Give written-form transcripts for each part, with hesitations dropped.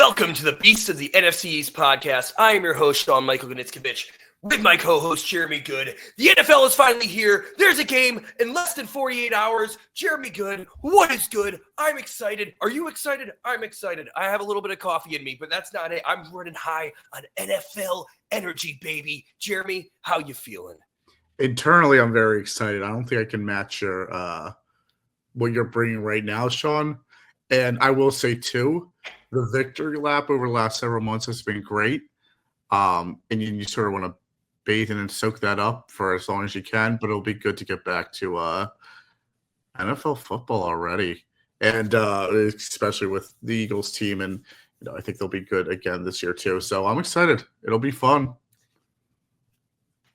Welcome to the Beast of the NFC East podcast. I am your host, Sean Gnitzcavich, with my co-host, Jeremy Goode. The NFL is finally here. There's a game in less than 48 hours. Jeremy Goode, what is good? I'm excited. Are you excited? I'm excited. I have a little bit of coffee in me, but that's not it. I'm running high on NFL energy, baby. Jeremy, how you feeling? Internally, I'm very excited. I don't think I can match your what you're bringing right now, Sean. And I will say, too, the victory lap over the last several months has been great. And you sort of want to bathe in and soak that up for as long as you can. But it'll be good to get back to NFL football already. And especially with the Eagles team. And I think they'll be good again this year, too. So I'm excited. It'll be fun.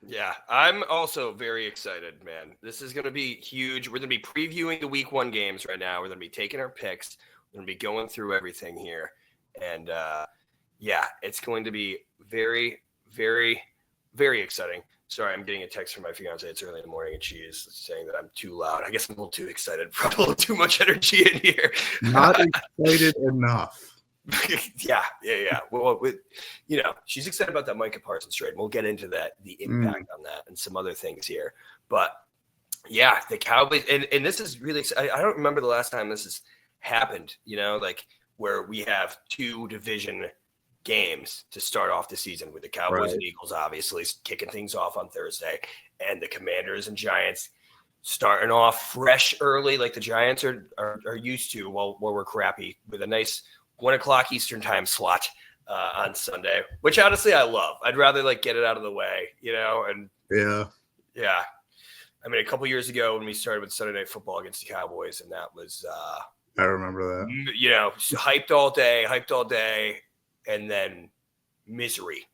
Yeah, I'm also very excited, man. This is going to be huge. We're going to be previewing the week 1 games right now. We're going to be taking our picks. We're going to be going through everything here. And, it's going to be very, very, very exciting. Sorry, I'm getting a text from my fiance. It's early in the morning, and she is saying that I'm too loud. I guess I'm a little too excited. Probably a little too much energy in here. Not excited enough. Yeah. Well, she's excited about that Micah Parsons trade. We'll get into that, the impact on that, and some other things here. But yeah, the Cowboys, and this is really exciting. I don't remember the last time this has happened. Where we have 2 division games to start off the season with the Cowboys and Eagles, obviously kicking things off on Thursday, and the Commanders and Giants starting off fresh early, like the Giants are used to. While we're crappy with a nice 1:00 Eastern time slot on Sunday, which honestly I love. I'd rather get it out of the way, and yeah. I mean, a couple years ago when we started with Sunday Night Football against the Cowboys, and that was I remember that. Hyped all day, and then misery.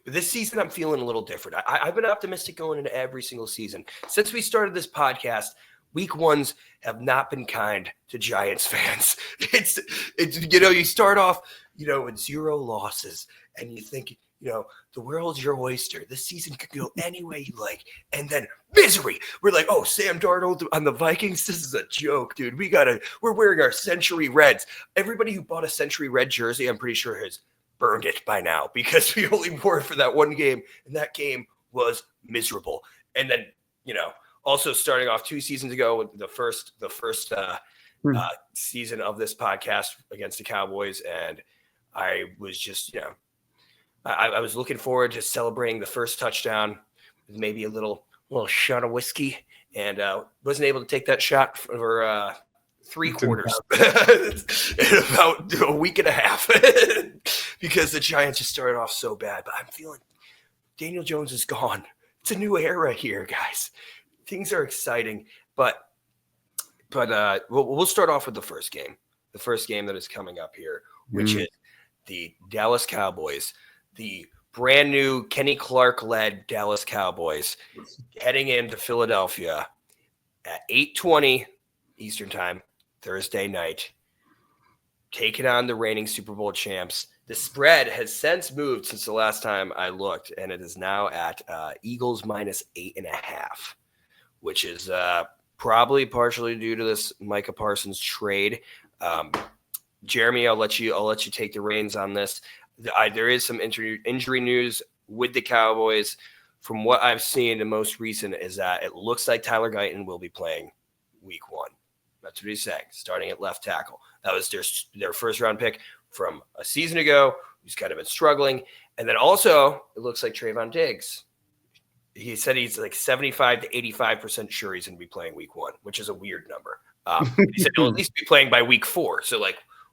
But this season I'm feeling a little different. I've been optimistic going into every single season since we started this podcast. Week 1s have not been kind to Giants fans. It's you start off, with 0 losses, and you think, the world's your oyster. This season could go any way you like. And then misery. We're like, oh, Sam Darnold on the Vikings. This is a joke, dude. We're wearing our Century Reds. Everybody who bought a Century Red jersey, I'm pretty sure has burned it by now because we only wore it for that one game. And that game was miserable. And then, also starting off 2 seasons ago with the first season of this podcast against the Cowboys. And I was just, I was looking forward to celebrating the first touchdown with maybe a little shot of whiskey, and wasn't able to take that shot for 3 quarters in about a week and a half because the Giants just started off so bad. But I'm feeling Daniel Jones is gone. It's a new era here, guys. Things are exciting, but we'll start off with the first game that is coming up here, which is the Dallas Cowboys. The brand new Kenny Clark-led Dallas Cowboys heading into Philadelphia at 8:20 Eastern Time, Thursday night, taking on the reigning Super Bowl champs. The spread has since moved since the last time I looked, and it is now at Eagles -8.5, which is probably partially due to this Micah Parsons trade. Jeremy, I'll let you take the reins on this. There is some injury news with the Cowboys. From what I've seen, the most recent is that it looks like Tyler Guyton will be playing week 1. That's what he's saying, starting at left tackle. That was their first-round pick from a season ago, who's kind of been struggling. And then also, it looks like Trayvon Diggs. He said he's 75 to 85% sure he's going to be playing week 1, which is a weird number. He said he'll at least be playing by week 4. So,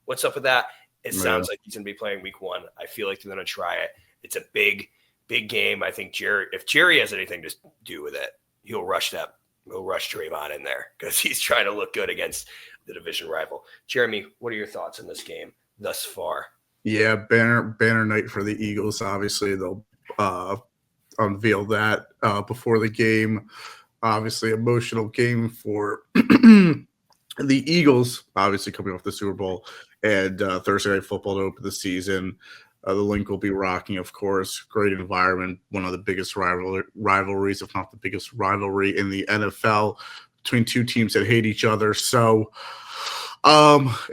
what's up with that? It sounds like he's going to be playing week 1. I feel like they're going to try it. It's a big, big game. I think if Jerry has anything to do with it, he'll rush Trayvon in there because he's trying to look good against the division rival. Jeremy, what are your thoughts on this game thus far? Yeah, banner night for the Eagles. Obviously, they'll unveil that before the game. Obviously, emotional game for the Eagles, obviously coming off the Super Bowl, and Thursday Night Football to open the season. The link will be rocking, of course. Great environment, one of the biggest rivalries, if not the biggest rivalry in the NFL between 2 teams that hate each other. So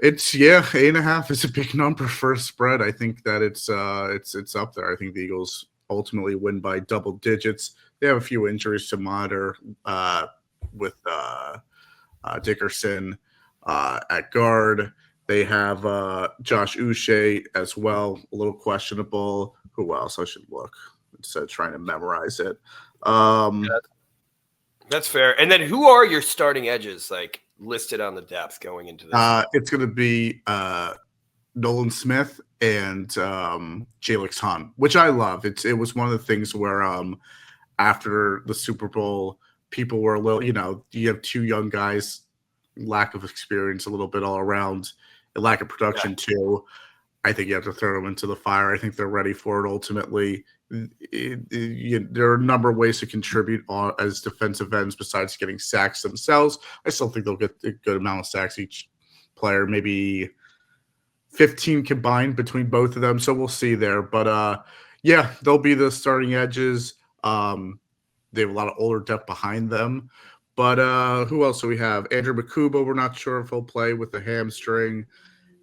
It's 8.5 is a big number for a spread. I think that it's up there. I think the Eagles ultimately win by double digits. They have a few injuries to monitor with Dickerson at guard. They have Josh Uche as well, a little questionable. Who else? I should look instead of trying to memorize it. That's fair. And then who are your starting edges like listed on the depth going into this? It's going to be Nolan Smith and Jalix Hunt, which I love. It was one of the things where after the Super Bowl, people were a little, you have two young guys, lack of experience a little bit all around, a lack of production too. I think you have to throw them into the fire. I think they're ready for it ultimately. There are a number of ways to contribute as defensive ends besides getting sacks themselves. I still think they'll get a good amount of sacks each player, maybe 15 combined between both of them. So we'll see there. But they'll be the starting edges. They have a lot of older depth behind them. But who else do we have? Andrew Makuba, we're not sure if he'll play with the hamstring.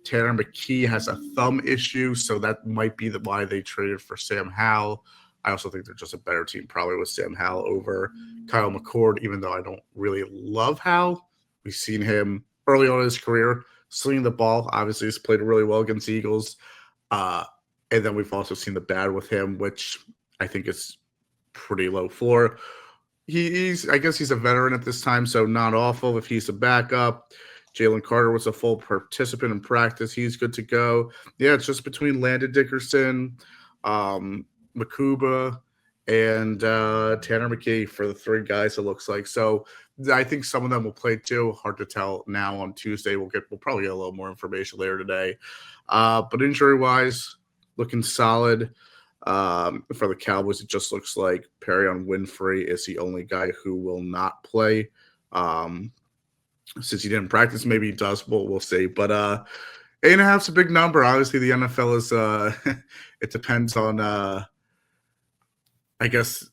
Tanner McKee has a thumb issue, so that might be why they traded for Sam Howell. I also think they're just a better team probably with Sam Howell over Kyle McCord, even though I don't really love Howell. We've seen him early on in his career slinging the ball. Obviously, he's played really well against the Eagles. And then we've also seen the bad with him, which I think is pretty low floor. I guess he's a veteran at this time, so not awful if he's a backup. Jalen Carter was a full participant in practice. He's good to go. Yeah, it's just between Landon Dickerson, Makuba, and Tanner McKee for the three guys, it looks like. So I think some of them will play too. Hard to tell now on Tuesday. We'll probably get a little more information later today. But injury-wise, looking solid. For the Cowboys, it just looks like Perrion Winfrey is the only guy who will not play. Since he didn't practice, maybe he does. We'll see. But 8.5 is a big number. Obviously, the NFL is. It depends on. I guess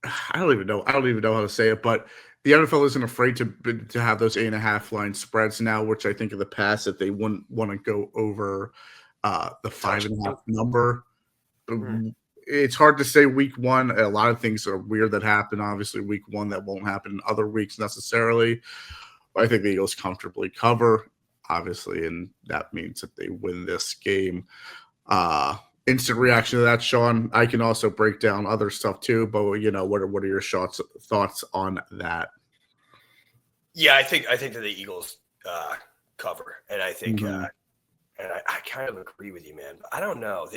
I don't even know. I don't even know how to say it. But the NFL isn't afraid to have those 8.5 line spreads now, which I think in the past that they wouldn't want to go over the 5.5 number. It's hard to say week one. A lot of things are weird that happen. Obviously, week one that won't happen in other weeks necessarily. But I think the Eagles comfortably cover, obviously, and that means that they win this game. Instant reaction to that, Sean. I can also break down other stuff too, but what are your thoughts on that? Yeah, I think that the Eagles cover, and I think. And I kind of agree with you, man. But I don't know.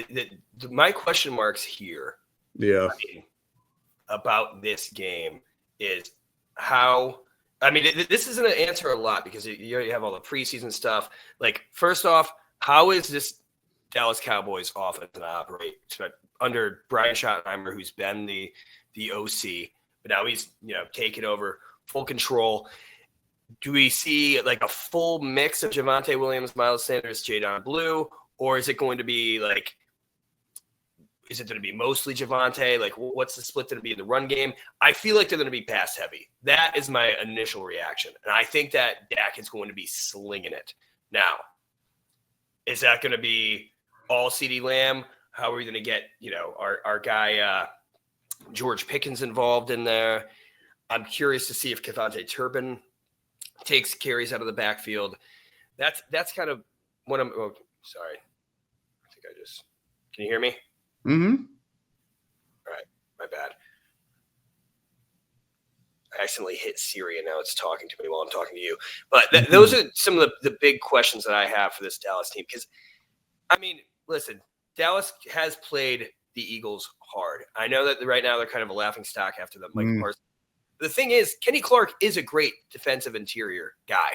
My question marks here about this game is how – I mean, this is going to answer a lot because you have all the preseason stuff. Like, first off, how is this Dallas Cowboys offense going to operate under Brian Schottenheimer, who's been the OC, but now he's taken over full control? Do we see like a full mix of Javonte Williams, Miles Sanders, Jadon Blue, or is it going to be mostly Javonte? Like, what's the split going to be in the run game? I feel like they're going to be pass heavy. That is my initial reaction. And I think that Dak is going to be slinging it. Now, is that going to be all CeeDee Lamb? How are we going to get, our guy George Pickens involved in there? I'm curious to see if Kevontae Turpin takes carries out of the backfield. That's kind of what I'm. Oh, sorry. I think can you hear me? Mm-hmm. All right. My bad. I accidentally hit Siri and now it's talking to me while I'm talking to you. But those are some of the big questions that I have for this Dallas team. Because, I mean, listen, Dallas has played the Eagles hard. I know that right now they're kind of a laughing stock after the Micah Parsons. The thing is, Kenny Clark is a great defensive interior guy.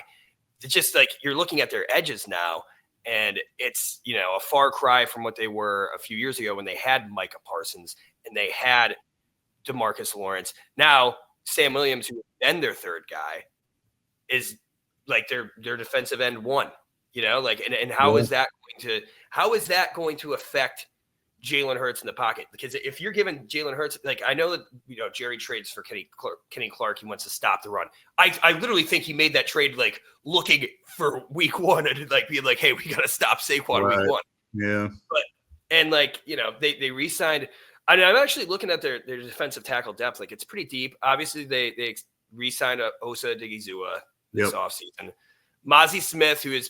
It's just like you're looking at their edges now, and it's, a far cry from what they were a few years ago when they had Micah Parsons and they had DeMarcus Lawrence. Now, Sam Williams, who has been their third guy, is like their defensive end one. And how is that going to affect Jalen Hurts in the pocket, because if you're giving Jalen Hurts, like, I know that, Jerry trades for Kenny Clark. He wants to stop the run. I literally think he made that trade, like, looking for week one and, like, being like, hey, we got to stop Saquon week one. Yeah. And, like, they re-signed. I mean, I'm actually looking at their defensive tackle depth. Like, it's pretty deep. Obviously, they re-signed Osa Odighizuwa this offseason. Mozzie Smith, who has,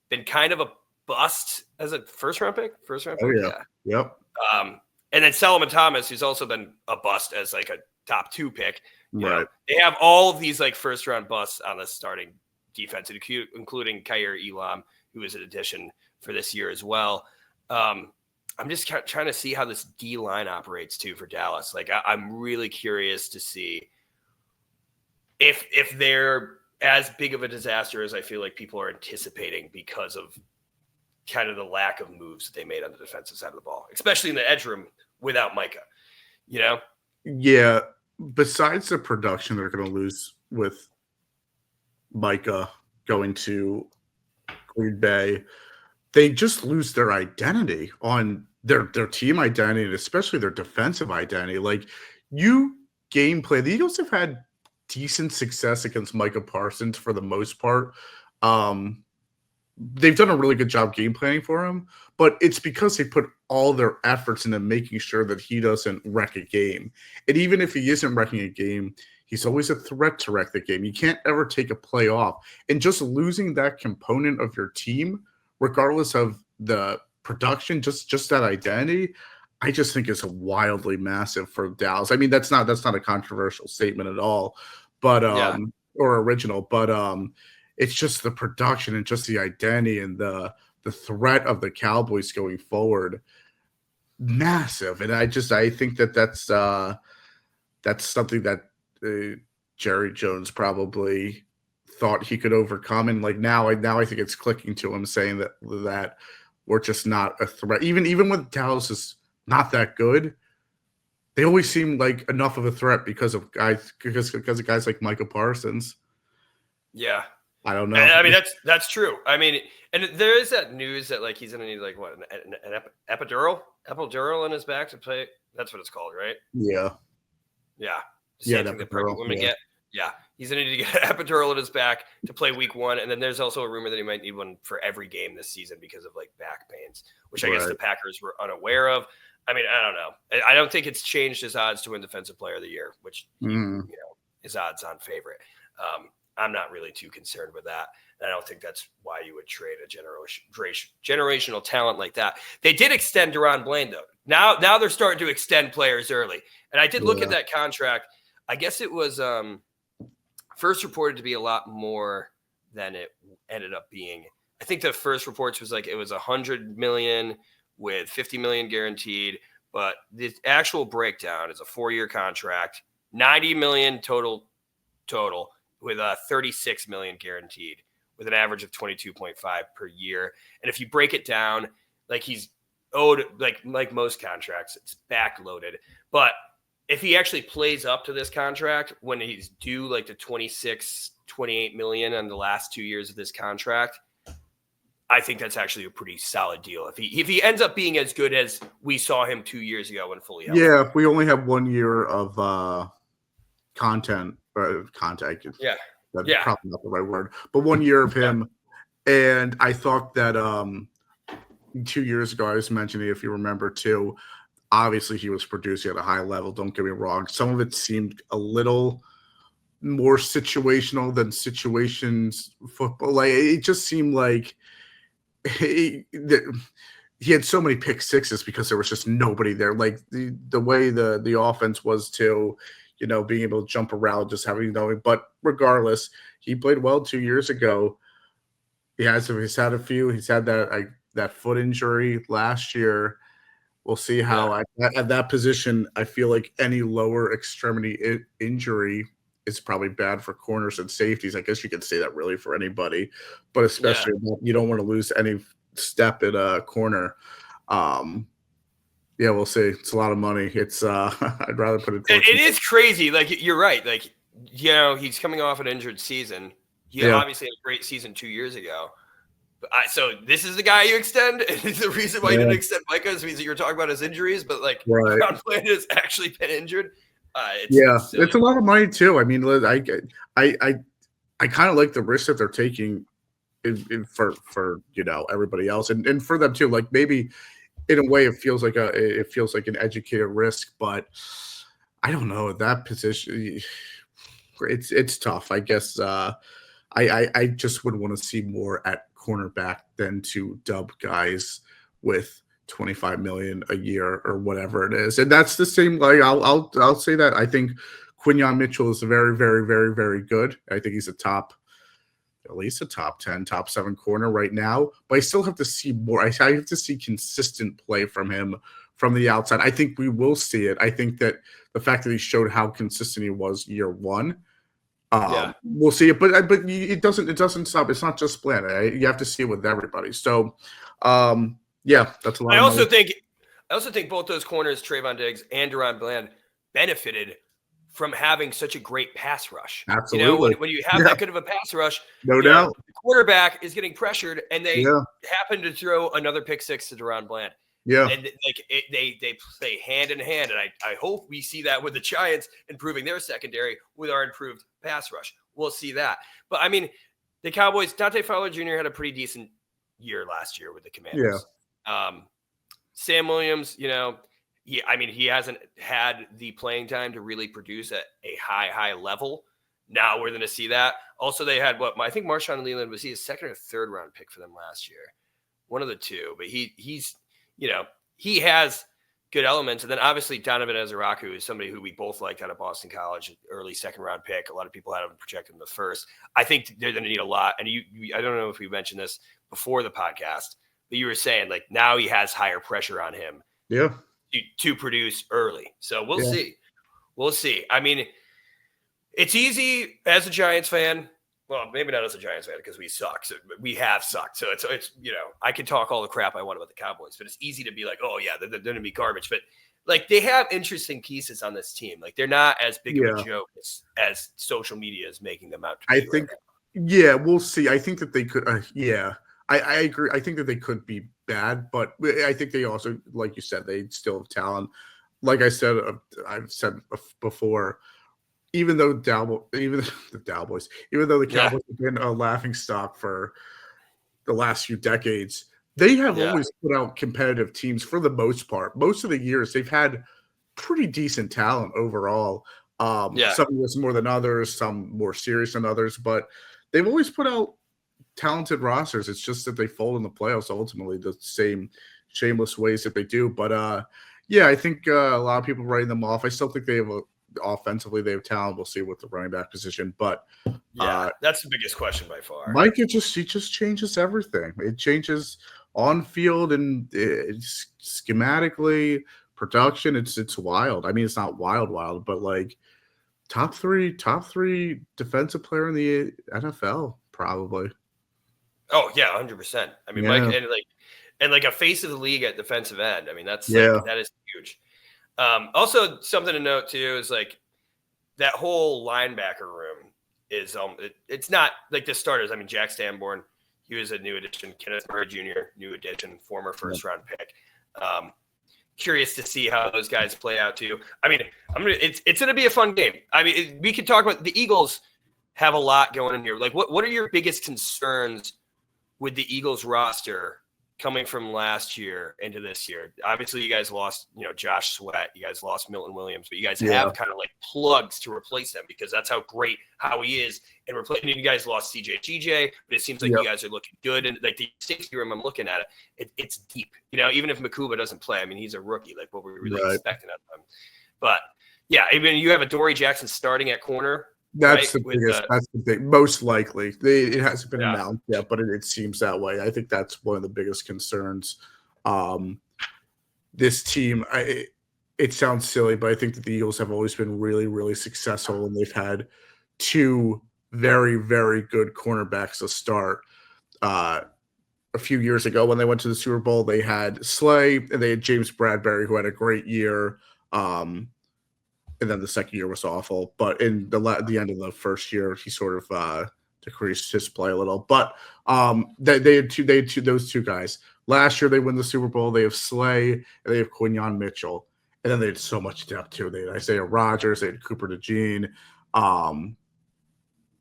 been kind of a bust as a first-round pick. Oh, yeah. Yep. And then Solomon Thomas, who's also been a bust as, like, a top 2 pick. Right. They have all of these, like, first-round busts on the starting defense, including Kaiir Elam, who is an addition for this year as well. I'm just trying to see how this D line operates too for Dallas. Like, I'm really curious to see if they're as big of a disaster as I feel like people are anticipating because of kind of the lack of moves that they made on the defensive side of the ball, especially in the edge room without Micah. Yeah. Besides the production they're going to lose with Micah going to Green Bay, they just lose their identity on their team identity, and especially their defensive identity. Like, gameplay, the Eagles have had decent success against Micah Parsons for the most part. They've done a really good job game planning for him, but it's because they put all their efforts into making sure that he doesn't wreck a game. And even if he isn't wrecking a game, he's always a threat to wreck the game. You can't ever take a play off. And just losing that component of your team, regardless of the production, just that identity, I just think is wildly massive for Dallas. I mean, that's not a controversial statement at all, but or original, but it's just the production and just the identity and the threat of the Cowboys going forward, massive. And I think that's something that Jerry Jones probably thought he could overcome. And like now I think it's clicking to him, saying that we're just not a threat. Even when Dallas is not that good, they always seem like enough of a threat because of guys like Micah Parsons. Yeah. I don't know. I mean, that's true. I mean, and there is that news that, like, he's going to need, like, what, an epidural in his back to play. That's what it's called, right? Yeah. Yeah. Same thing that pregnant women get. Yeah. He's going to need to get an epidural in his back to play week one. And then there's also a rumor that he might need one for every game this season because of, like, back pains, which I guess the Packers were unaware of. I mean, I don't know. I don't think it's changed his odds to win Defensive Player of the Year, which, his odds on favorite. I'm not really too concerned with that. And I don't think that's why you would trade a generational talent like that. They did extend Deron Blaine, though. Now they're starting to extend players early. And I did look at that contract. I guess it was first reported to be a lot more than it ended up being. I think the first reports was like it was $100 million with $50 million guaranteed. But the actual breakdown is a 4-year contract, $90 million total, with $36 million guaranteed, with an average of 22.5 per year. And if you break it down, like, he's owed, like most contracts, it's backloaded. But if he actually plays up to this contract when he's due, like, the 28 million on the last 2 years of this contract, I think that's actually a pretty solid deal. If he ends up being as good as we saw him 2 years ago when fully healthy. Yeah, if we only have 1 year of contact. Yeah, that's probably not the right word, but 1 year of him. And I thought that 2 years ago, I was mentioning, if you remember too, obviously he was producing at a high level. Don't get me wrong. Some of it seemed a little more situational than situations football. Like, it just seemed like he had so many pick sixes because there was just nobody there. Like the way the offense was too, being able to jump around, just having but regardless, he played well 2 years ago. He's had a few. He's had that foot injury last year. We'll see how at that position, I feel like any lower extremity injury is probably bad for corners and safeties. I guess you could say that really for anybody, but especially you don't want to lose any step in a corner. Yeah, we'll see. It's a lot of money. It's I'd rather put it. It is crazy. Like, you're right. Like, he's coming off an injured season. He obviously had a great season 2 years ago. So this is the guy you extend. And the reason why you didn't extend Micah is because you were talking about his injuries, but like Brown Bland has actually been injured. It's a lot of money too. I mean, I kind of like the risk that they're taking for everybody else and for them too. Like maybe in a way it feels like an educated risk, but I don't know that position. It's tough. I guess I just would want to see more at cornerback than to dub guys with 25 million a year or whatever it is. And that's the same. Like I'll say that I think Quinyon Mitchell is very, very, very, very good. I think he's at least a top 10, top 7 corner right now. But I still have to see more. I have to see consistent play from him from the outside. I think we will see it. I think that the fact that he showed how consistent he was year one, we'll see it. But it doesn't stop. It's not just Bland. You have to see it with everybody. So, that's a lot. I also think both those corners, Trayvon Diggs and Deron Bland, benefited from having such a great pass rush. Absolutely. When you have that good of a pass rush, no doubt, the quarterback is getting pressured, and they happen to throw another pick six to Deron Bland. Yeah, and they play hand in hand, and I hope we see that with the Giants improving their secondary with our improved pass rush. We'll see that. But I mean, the Cowboys, Dante Fowler Jr. had a pretty decent year last year with the Commanders. Yeah. Sam Williams, he hasn't had the playing time to really produce at a high level. Now we're going to see that. Also, they had I think Marshawn Leland was he a second or third round pick for them last year, one of the two. But he's he has good elements, and then obviously Donovan Ezeraku is somebody who we both liked out of Boston College, early second round pick. A lot of people had him projected in the first. I think they're going to need a lot, and I don't know if we mentioned this before the podcast, but you were saying like now he has higher pressure on him. Yeah. To produce early. So we'll see. We'll see. I mean, it's easy as a Giants fan. Well, maybe not as a Giants fan because we suck. So we have sucked. So it's I can talk all the crap I want about the Cowboys, but it's easy to be like, oh yeah, they're going to be garbage. But like they have interesting pieces on this team. Like they're not as big of a joke as social media is making them out to be. I think, we'll see. I think that they could. I agree. I think that they could be bad, but I think they also, like you said, they still have talent. Like I said, I've said before, even though the Cowboys have been a laughing stock for the last few decades, they have always put out competitive teams for the most part. Most of the years, they've had pretty decent talent overall. Some of us more than others, some more serious than others, but they've always put out talented rosters. It's just that they fold in the playoffs ultimately the same shameless ways that they do. But I think a lot of people writing them off. I still think they have offensively they have talent. We'll see with the running back position, but that's the biggest question by far. Mike, he just changes everything. It changes on field and schematically, production. It's wild. I mean, it's not wild, but like top three defensive player in the NFL probably. Oh yeah, 100%. I mean, Mike and a face of the league at defensive end. I mean, that is huge. Also, something to note too is like that whole linebacker room is it's not like the starters. I mean, Jack Sanborn, he was a new addition. Kenneth Murray Jr., new addition, former first round pick. Curious to see how those guys play out too. I mean, it's gonna be a fun game. I mean, we could talk about the Eagles have a lot going in here. Like, what are your biggest concerns with the Eagles roster coming from last year into this year? Obviously, you guys lost, Josh Sweat. You guys lost Milton Williams, but you guys have kind of like plugs to replace them because that's how great he is. And you guys lost CJ, but it seems like you guys are looking good. And like the safety room, I'm looking at it's deep. Even if Makuba doesn't play, I mean, he's a rookie. Like what we're really expecting of him. But yeah, I mean, you have a Dory Jackson starting at corner. That's the biggest. That's the big. Most likely, it hasn't been announced yet, but it seems that way. I think that's one of the biggest concerns. This team, it sounds silly, but I think that the Eagles have always been really, really successful, and they've had two very, very good cornerbacks to start. A few years ago, when they went to the Super Bowl, they had Slay and they had James Bradbury, who had a great year. And then the second year was awful. But in the end of the first year, he sort of decreased his play a little. But they had those two guys. Last year they win the Super Bowl. They have Slay and they have Quinyon Mitchell. And then they had so much depth too. They had Isaiah Rodgers, they had Cooper DeJean.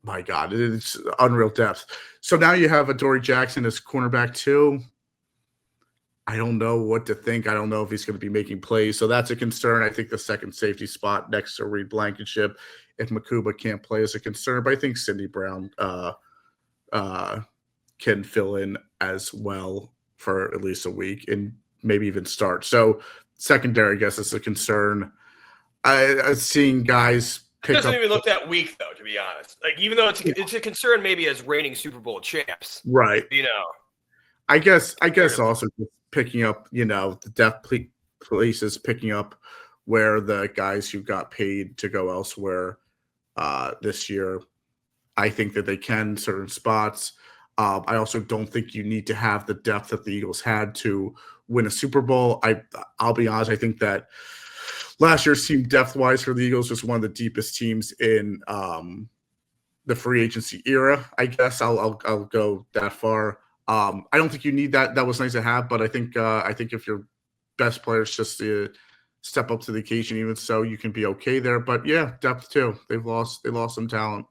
My God, it's unreal depth. So now you have Adoree Jackson as cornerback too. I don't know what to think. I don't know if he's going to be making plays. So that's a concern. I think the second safety spot next to Reed Blankenship, if Makuba can't play, is a concern. But I think Cindy Brown can fill in as well for at least a week and maybe even start. So secondary, I guess, is a concern. I've seen guys it doesn't even look that weak, though, to be honest. Like, even though it's a concern maybe as reigning Super Bowl champs. Right. You know. I guess also just picking up, the depth places, picking up where the guys who got paid to go elsewhere this year, I think that they can certain spots. I also don't think you need to have the depth that the Eagles had to win a Super Bowl. I'll be honest, I think that last year's team depth-wise for the Eagles was one of the deepest teams in the free agency era. I guess I'll go that far. I don't think you need that. That was nice to have, but I think if your best players just step up to the occasion, even so, you can be okay there. But yeah, depth too. They lost some talent,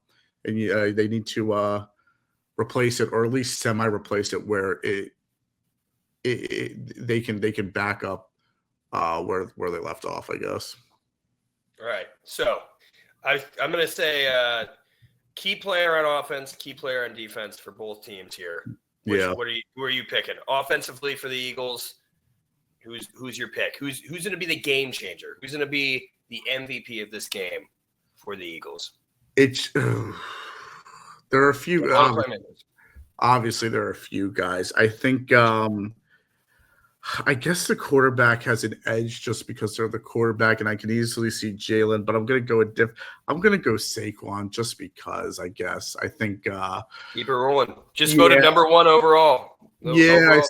and they need to replace it, or at least semi-replace it, where they can back up where they left off, I guess. All right. So I'm going to say key player on offense, key player on defense for both teams here. Who are you picking? Offensively for the Eagles, who's your pick? Who's going to be the game changer? Who's going to be the MVP of this game for the Eagles? There are a few. Obviously, there are a few guys. I think. I guess the quarterback has an edge just because they're the quarterback, and I can easily see Jalen. But I'm going to go I'm going to go Saquon just because. I guess I think. Keep it rolling. Just voted number one overall. I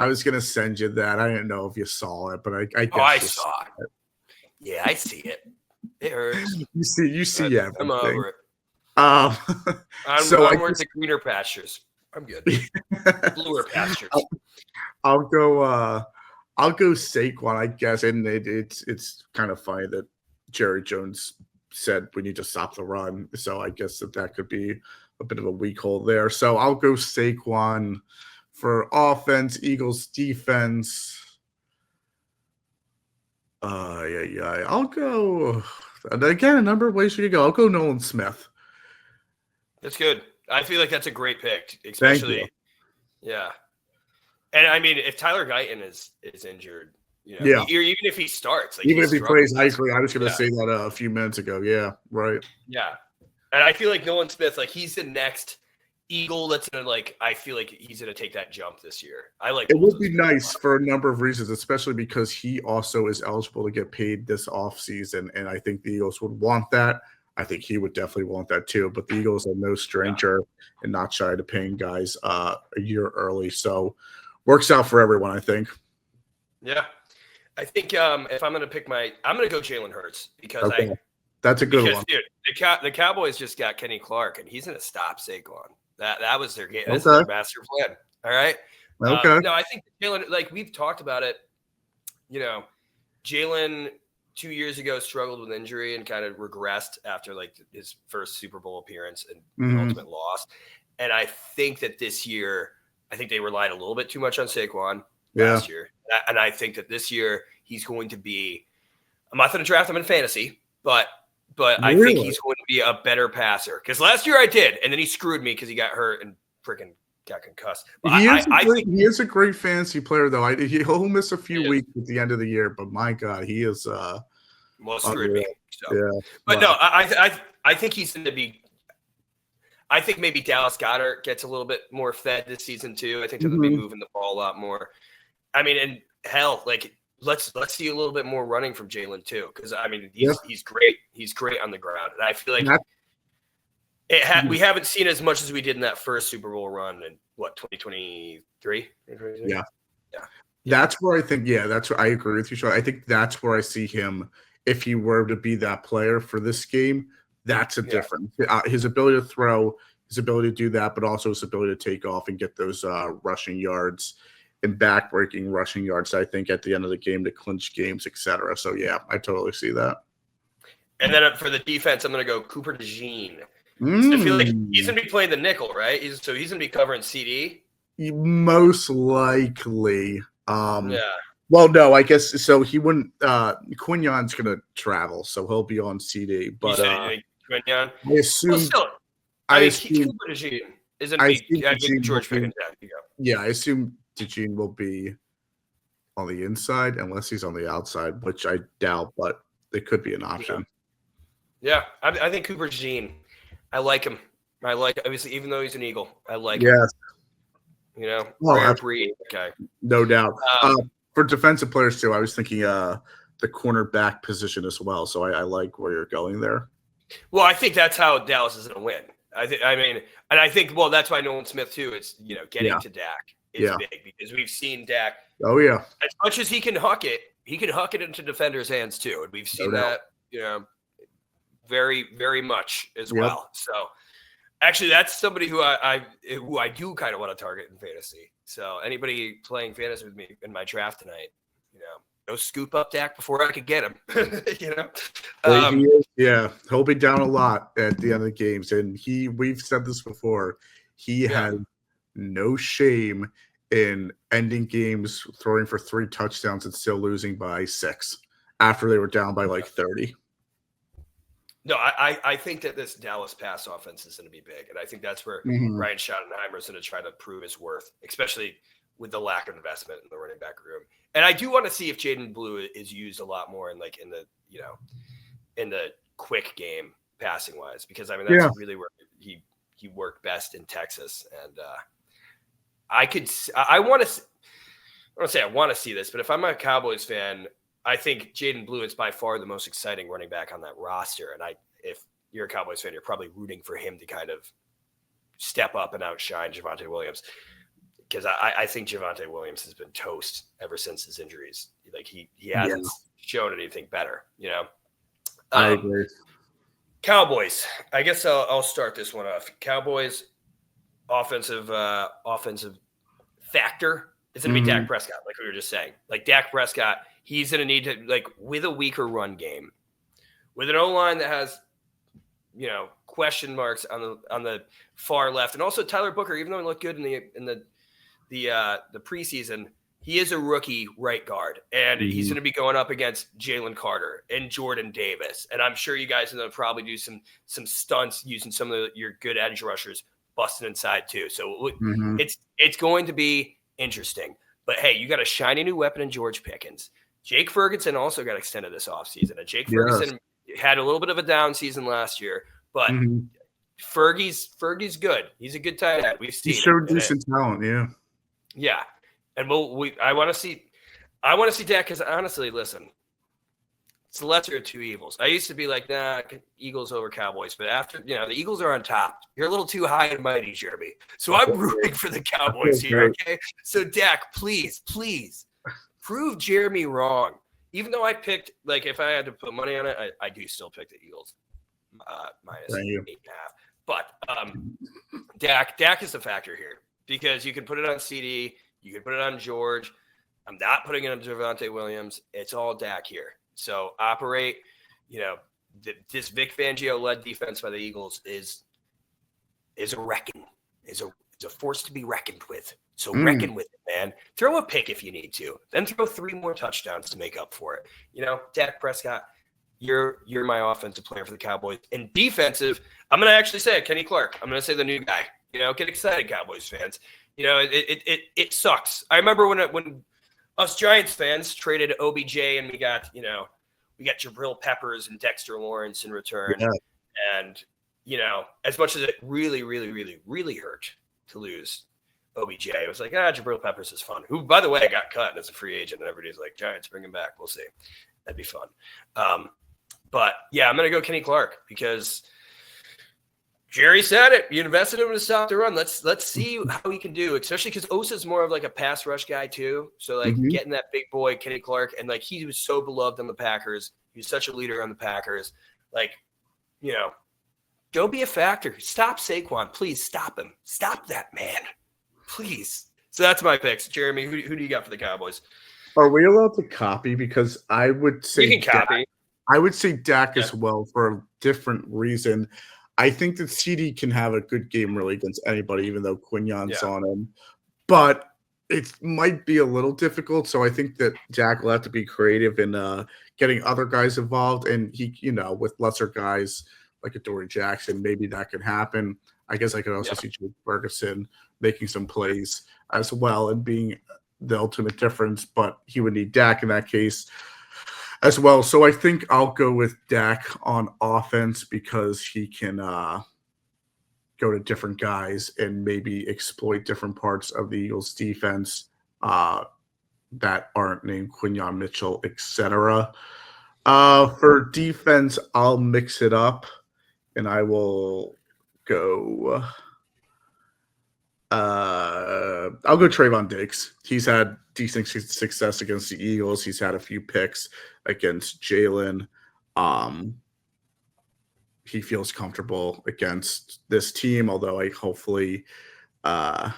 was going to send you that. I didn't know if you saw it, but I guess I saw it. Yeah, I see it. It hurts. You see everything. I'm over it. I'm worth the greener pastures. I'm good. Bluer pastures. I'll go Saquon, I guess, and it's kind of funny that Jerry Jones said we need to stop the run, so I guess that could be a bit of a weak hole there. So I'll go Saquon for offense. Eagles defense. I'll go. And again, a number of ways you could go. I'll go Nolan Smith. That's good. I feel like that's a great pick, especially. Yeah. And I mean, if Tyler Guyton is injured, even if he starts, even if he plays, I agree. I was going to say that a few minutes ago. Yeah, right. Yeah, and I feel like Nolan Smith, he's the next Eagle that's gonna I feel like he's gonna take that jump this year. It would be nice for a number of reasons, especially because he also is eligible to get paid this offseason, and I think the Eagles would want that. I think he would definitely want that too. But the Eagles are no stranger and not shy to paying guys a year early, so works out for everyone, I think. Yeah, I think if I'm gonna pick I'm gonna go Jalen Hurts because that's a good one. Dude, the Cowboys just got Kenny Clark, and he's gonna stop Saquon. That was their game. That's their master plan. All right. Okay. No, I think Jalen, we've talked about it. Jalen 2 years ago struggled with injury and kind of regressed after his first Super Bowl appearance and ultimate loss. And I think that this year, I think they relied a little bit too much on Saquon last year. And I think that this year he's going to be. I'm not going to draft him in fantasy, but I think he's going to be a better passer. Because last year I did, and then he screwed me because he got hurt and freaking got concussed. But he is a great fantasy player, though. He'll miss a few weeks at the end of the year, but my God, he is screwed me. So. Yeah, but no, I think he's going to be. I think maybe Dallas Goedert gets a little bit more fed this season too. I think they'll be moving the ball a lot more. I mean, and hell, let's see a little bit more running from Jalen too, because I mean he's great. He's great on the ground, and I feel like we haven't seen as much as we did in that first Super Bowl run in 2023. Yeah. That's where I think. Yeah, that's where I agree with you, Sean. I think that's where I see him if he were to be that player for this game. That's a difference. His ability to throw his ability to do that, but also his ability to take off and get those rushing yards and backbreaking rushing yards, I think, at the end of the game to clinch games, etc. So, yeah, I totally see that. And then for the defense, I'm going to go Cooper DeJean. I feel like he's going to be playing the nickel, right? He's going to be covering CD? Most likely. Yeah. Well, no, I guess so. He wouldn't. Quignon's going to travel, so he'll be on CD. But Quignon? I assume. Well, still, I assume Cooper DeJean isn't George Pickens. Yeah, I assume DeJean will be on the inside unless he's on the outside, which I doubt, but it could be an option. Yeah, I think Cooper DeJean. I like him. Obviously, even though he's an Eagle, I like him. You know, rare breed guy. No doubt. For defensive players too, I was thinking the cornerback position as well. So I like where you're going there. Well, I think that's how Dallas is going to win. I think that's why Nolan Smith too. It's getting to Dak is big because we've seen Dak. Oh yeah. As much as he can huck it into defenders' hands too, and we've seen that. Very, very much as well. So, actually, that's somebody who I do kind of want to target in fantasy. So, anybody playing fantasy with me in my draft tonight, go scoop up Dak before I could get him. He'll be down a lot at the end of the games, and we've said this before. He had no shame in ending games, throwing for 3 touchdowns, and still losing by 6 after they were down by like 30. No, I think that this Dallas pass offense is going to be big, and I think that's where Ryan Schottenheimer is going to try to prove his worth, especially with the lack of investment in the running back room. And I do want to see if Jaden Blue is used a lot more in the quick game passing wise, because that's really where he worked best in Texas. And I want to see this, but if I'm a Cowboys fan, I think Jaden Blue is by far the most exciting running back on that roster. And if you're a Cowboys fan, you're probably rooting for him to kind of step up and outshine Javonte Williams. Because I think Javonte Williams has been toast ever since his injuries. Like he hasn't shown anything better, I agree. Cowboys. I guess I'll start this one off. Cowboys offensive factor is going to be Dak Prescott, like we were just saying. Like Dak Prescott, he's going to need to, with a weaker run game, with an O-line that has, question marks on the far left, and also Tyler Booker, even though he looked good in the preseason, he is a rookie right guard, and he's going to be going up against Jalen Carter and Jordan Davis, and I'm sure you guys are going to probably do some stunts using some of your good edge rushers busting inside too. So it's going to be interesting. But hey, you got a shiny new weapon in George Pickens. Jake Ferguson also got extended this offseason. And Jake Ferguson had a little bit of a down season last year, but Fergie's good. He's a good tight end. We've seen. He showed decent talent, yeah. Yeah, and I want to see Dak because honestly, listen, it's the lesser of two evils. I used to be like, nah, Eagles over Cowboys, but after the Eagles are on top. You're a little too high and mighty, Jeremy. So I'm rooting for the Cowboys here. Okay, so Dak, please. Prove Jeremy wrong. Even though I picked, if I had to put money on it, I do still pick the Eagles minus 8.5. But Dak is the factor here because you can put it on CD, you can put it on George. I'm not putting it on Javonte Williams. It's all Dak here. So operate. This Vic Fangio-led defense by the Eagles is a reckon. Is a force to be reckoned with. So reckon with it, man. Throw a pick if you need to. Then throw 3 more touchdowns to make up for it. Dak Prescott, you're my offensive player for the Cowboys. And defensive, I'm going to actually say it, Kenny Clark. I'm going to say the new guy. Get excited, Cowboys fans. It sucks. I remember when us Giants fans traded OBJ and we got Jabril Peppers and Dexter Lawrence in return. Yeah. And, as much as it really, really, really, really hurt to lose OBJ, it was like, Jabril Peppers is fun. Who, by the way, got cut as a free agent, and everybody's like, Giants, bring him back. We'll see. That'd be fun. But yeah, I'm gonna go Kenny Clark because Jerry said it. You invested in him to stop the run. Let's see how he can do, especially because Osa's more of like a pass rush guy too. So getting that big boy Kenny Clark, and he was so beloved on the Packers. He was such a leader on the Packers. Don't be a factor. Stop Saquon. Please stop him. Stop that man. Please. So that's my picks. Jeremy, who do you got for the Cowboys? Are we allowed to copy? Because I would say You can copy. I would say Dak as well for a different reason. I think that CD can have a good game really against anybody, even though Quignon's on him. But it might be a little difficult. So I think that Dak will have to be creative in getting other guys involved. And he, with lesser guys like a Dory Jackson, maybe that could happen. I guess I could also see Jake Ferguson making some plays as well and being the ultimate difference. But he would need Dak in that case as well. So I think I'll go with Dak on offense because he can go to different guys and maybe exploit different parts of the Eagles defense that aren't named Quinyon Mitchell, etc. For defense, I'll mix it up and I will go I'll go Trayvon Diggs. He's had decent success against the Eagles. He's had a few picks against Jalen. He feels comfortable against this team, although hopefully over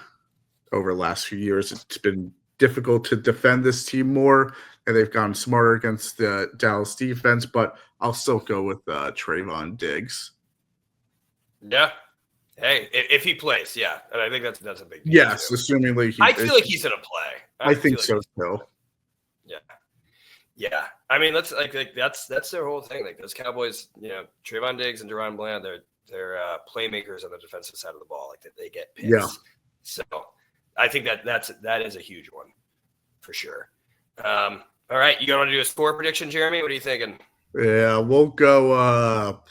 the last few years it's been difficult to defend this team more, and they've gotten smarter against the Dallas defense, but I'll still go with Trayvon Diggs. Yeah. Hey, if he plays, yeah. And I think that's a big deal. Yes, too. assumingly I feel like he's going to play. I think so, too. Yeah. Yeah. I mean, that's their whole thing. Like those Cowboys, Trayvon Diggs and Deron Bland, they're playmakers on the defensive side of the ball. Like they get picks. Yeah. So I think that is a huge one for sure. All right, you want to do a score prediction, Jeremy? What are you thinking? Yeah, we'll go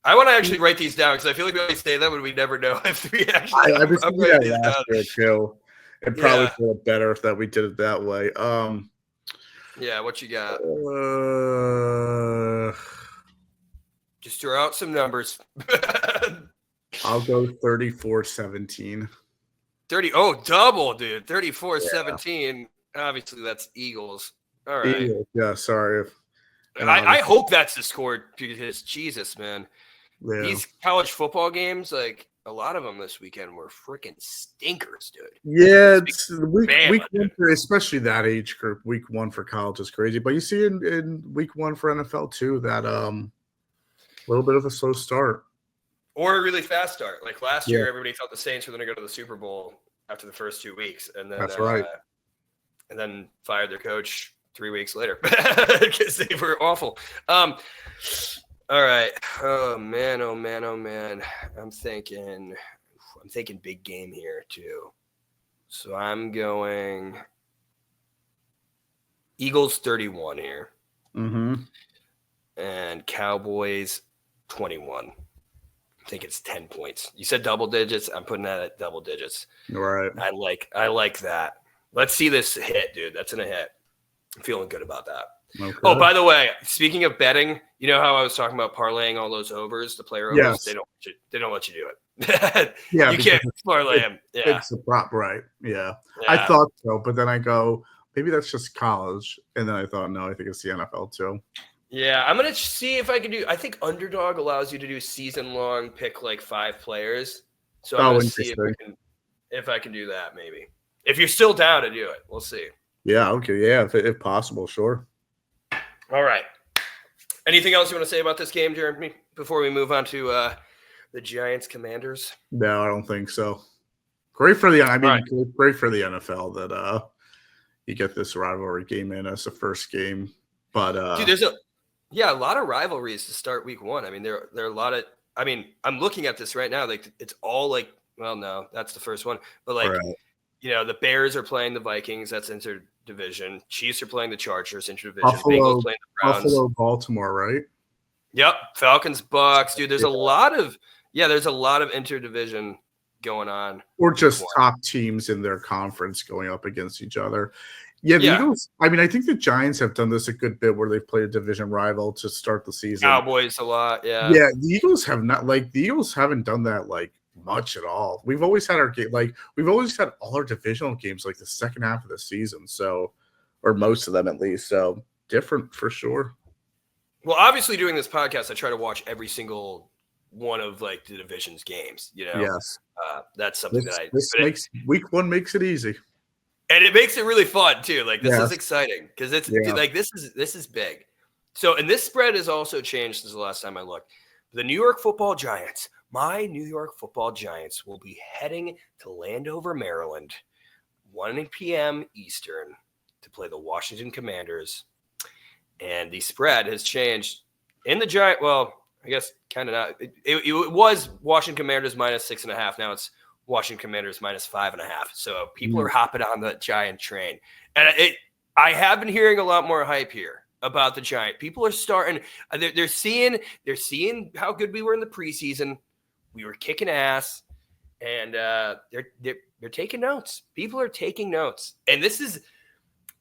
I want to actually write these down because I feel like we always say that, but we never know if we actually. I was thinking that last year too. It probably felt better if that we did it that way. Yeah, what you got? Just throw out some numbers. I'll go 34-17. 30. Oh, double, dude. 34-17. Obviously, that's Eagles. All right. Eagles. Yeah, sorry. I hope that's the score because Jesus, man. Yeah. These college football games, like a lot of them this weekend were freaking stinkers, dude. Yeah, it's week one, especially that age group. Week one for college is crazy, but you see in week one for NFL too that little bit of a slow start or a really fast start. Like last year, everybody thought the Saints were going to go to the Super Bowl after the first 2 weeks, and then that's right, and then fired their coach 3 weeks later because they were awful. All right. Oh man. I'm thinking big game here too. So I'm going Eagles 31 here. Mm-hmm. And Cowboys 21. I think it's 10 points. You said double digits. I'm putting that at double digits. Right. I like that. Let's see this hit, dude. That's in a hit. I'm feeling good about that. Okay. Oh, by the way, speaking of betting, you know how I was talking about parlaying all those overs, the player overs? Yes. They don't let you do it. Yeah, you can't parlay them. Yeah. It's a prop, right? Yeah. I thought so, but then I go, maybe that's just college. And then I thought, no, I think it's the NFL too. Yeah, I'm going to see if I can do – I think Underdog allows you to do season-long, pick like 5 players. So I'm going to see if I can do that maybe. If you're still down to do it, we'll see. Yeah, okay, yeah, if possible, sure. All right. Anything else you want to say about this game, Jeremy, before we move on to the Giants Commanders? No, I don't think so. Great for the NFL that you get this rivalry game in as the first game. But dude, there's a lot of rivalries to start week one. I mean, there are a lot of – I mean, I'm looking at this right now. Like it's all like – well, no, that's the first one. But like, the Bears are playing the Vikings. That's interdivision. Chiefs are playing the Chargers, interdivision. Bengals playing the Browns. Buffalo, Baltimore, right? Yep. Falcons, Bucks. Dude, there's a lot of interdivision going on. Or just top teams in their conference going up against each other. Yeah, the Eagles. I mean, I think the Giants have done this a good bit where they've played a division rival to start the season. Cowboys a lot, yeah. Yeah, the Eagles have not. Like the Eagles haven't done that like much at all. We've always had our game. Like we've always had all our divisional games like the second half of the season. So, or most of them at least. So different for sure. Well, obviously doing this podcast, I try to watch every single one of like the division's games, Yes. That's something Week 1 makes it easy. And it makes it really fun too. Like this is Yes. exciting because it's Yeah. like this is big. So, and this spread has also changed since the last time I looked. The New York Football Giants, my New York Football Giants, will be heading to Landover, Maryland, 1 p.m. Eastern, to play the Washington Commanders. And the spread has changed in the Giant. Well, I guess kind of not. It was Washington Commanders -6.5. Now it's Washington Commanders -5.5. So people are hopping on the Giant train. And I have been hearing a lot more hype here about the Giant. People are starting. They're seeing how good we were in the preseason. We were kicking ass, and they're taking notes. People are taking notes, and this is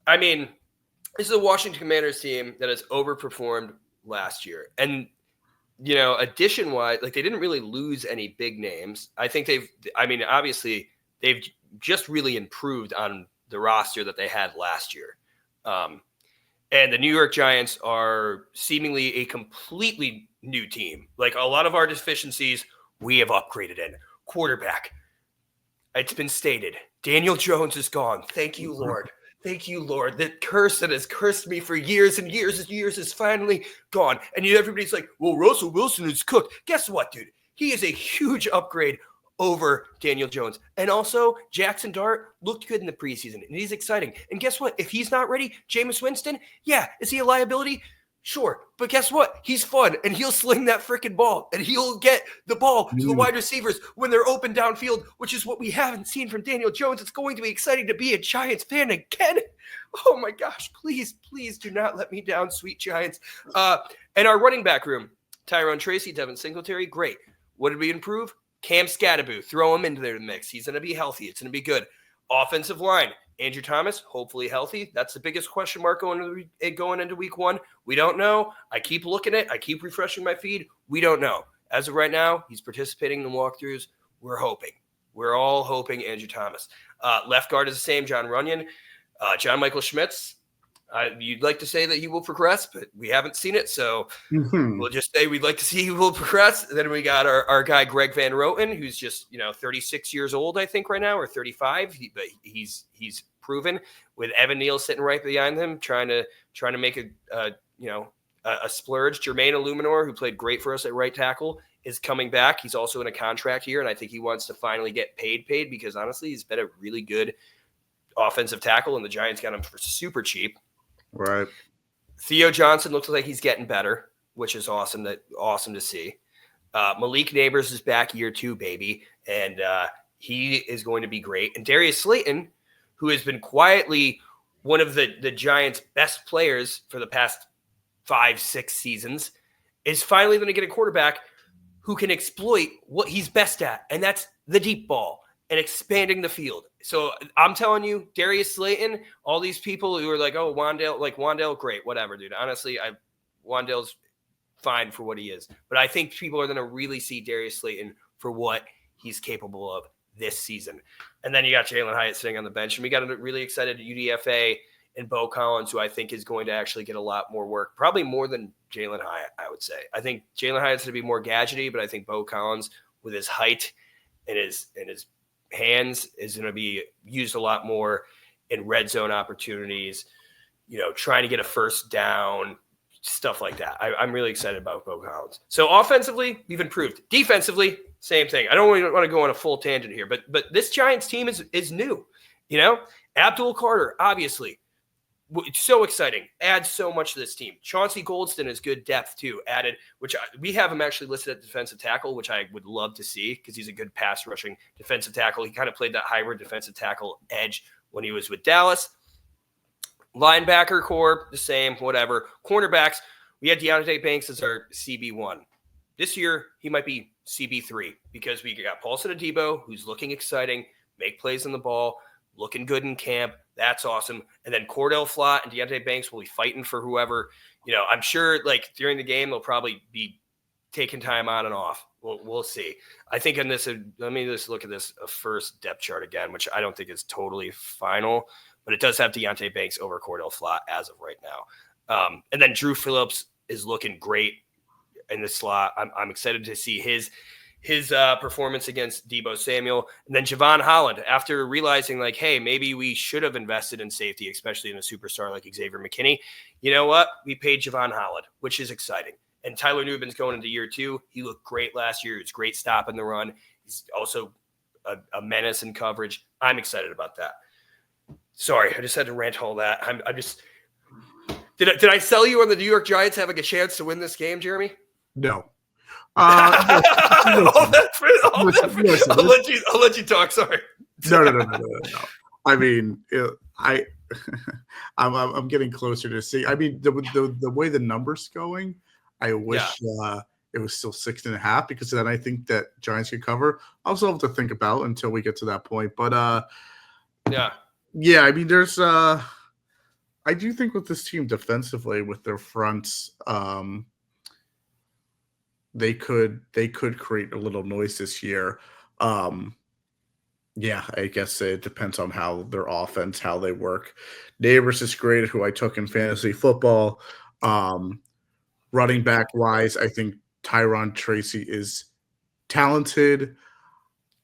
a Washington Commanders team that has overperformed last year, and addition-wise, like they didn't really lose any big names. I think obviously they've just really improved on the roster that they had last year. And the New York Giants are seemingly a completely new team. Like a lot of our deficiencies, we have upgraded in. Quarterback, it's been stated, Daniel Jones is gone. Thank you, Lord. Thank you, Lord. The curse that has cursed me for years and years and years is finally gone. And everybody's like, well, Russell Wilson is cooked. Guess what, dude? He is a huge upgrade over Daniel Jones. And also, Jackson Dart looked good in the preseason, and he's exciting. And guess what? If he's not ready, Jameis Winston, yeah, is he a liability? Sure. But guess what? He's fun, and he'll sling that freaking ball, and he'll get the ball to the wide receivers when they're open downfield, which is what we haven't seen from Daniel Jones. It's going to be exciting to be a Giants fan again. Oh, my gosh. Please, please do not let me down, sweet Giants. And our running back room, Tyrone Tracy, Devin Singletary, great. What did we improve? Cam Scatterbo, throw him into their mix. He's going to be healthy. It's going to be good. Offensive line, Andrew Thomas, hopefully healthy. That's the biggest question mark going into week 1. We don't know. I keep looking at it. I keep refreshing my feed. We don't know. As of right now, he's participating in the walkthroughs. We're hoping. We're all hoping Andrew Thomas. Left guard is the same, John Runyon. John Michael Schmitz. You'd like to say that he will progress, but we haven't seen it. So we'll just say we'd like to see he will progress. Then we got our guy, Greg Van Roten, who's just, 36 years old, I think right now, or 35. But he's proven, with Evan Neal sitting right behind him, trying to make a splurge. Jermaine Illuminor, who played great for us at right tackle, is coming back. He's also in a contract here, and I think he wants to finally get paid because honestly, he's been a really good offensive tackle, and the Giants got him for super cheap. Right. Theo Johnson looks like he's getting better, which is awesome to see. Malik Neighbors is back year 2, baby, and he is going to be great. And Darius Slayton, who has been quietly one of the Giants' best players for the past 5-6 seasons, is finally going to get a quarterback who can exploit what he's best at, and that's the deep ball and expanding the field. So I'm telling you, Darius Slayton, all these people who are like, oh, Wan'Dale, great, whatever, dude. Honestly, Wan'Dale's fine for what he is. But I think people are going to really see Darius Slayton for what he's capable of this season. And then you got Jalen Hyatt sitting on the bench. And we got a really excited UDFA and Bo Collins, who I think is going to actually get a lot more work, probably more than Jalen Hyatt, I would say. I think Jalen Hyatt's going to be more gadgety, but I think Bo Collins, with his height and his hands, is going to be used a lot more in red zone opportunities, trying to get a first down, stuff like that. I'm really excited about Bo Collins. So offensively, we've improved. Defensively, same thing. I don't really want to go on a full tangent here, but this Giants team is new. Abdul Carter, obviously, it's so exciting. Adds so much to this team. Chauncey Goldston is good depth too. Added, we have him actually listed at defensive tackle, which I would love to see because he's a good pass rushing defensive tackle. He kind of played that hybrid defensive tackle edge when he was with Dallas. Linebacker core, the same, whatever. Cornerbacks, we had Deontay Banks as our CB1. This year, he might be CB3 because we got Paulson Adebo, who's looking exciting, make plays on the ball, looking good in camp. That's awesome. And then Cordell Flott and Deontay Banks will be fighting for whoever. I'm sure during the game, they'll probably be taking time on and off. We'll see. I think in this, let me just look at this first depth chart again, which I don't think is totally final, but it does have Deontay Banks over Cordell Flott as of right now. And then Drew Phillips is looking great in the slot. I'm excited to see his performance against Deebo Samuel. And then Javon Holland, after realizing like, hey, maybe we should have invested in safety, especially in a superstar like Xavier McKinney. You know what? We paid Javon Holland, which is exciting. And Tyler Nubin's going into year 2. He looked great last year. He was great stopping the run. He's also a menace in coverage. I'm excited about that. Sorry, I just had to rant all that. I'm just did I sell you on the New York Giants having a chance to win this game, Jeremy? No. I'll let you talk. Sorry. No. I mean, I'm getting closer to see. I mean, the way the numbers going, I wish it was still 6.5, because then I think that Giants could cover. I'll still have to think about until we get to that point. But I mean, there's I do think with this team defensively, with their fronts, they could create a little noise this year. I guess it depends on how their offense, how they work. Neighbors is great, who I took in fantasy football. Running back wise, I think Tyron Tracy is talented.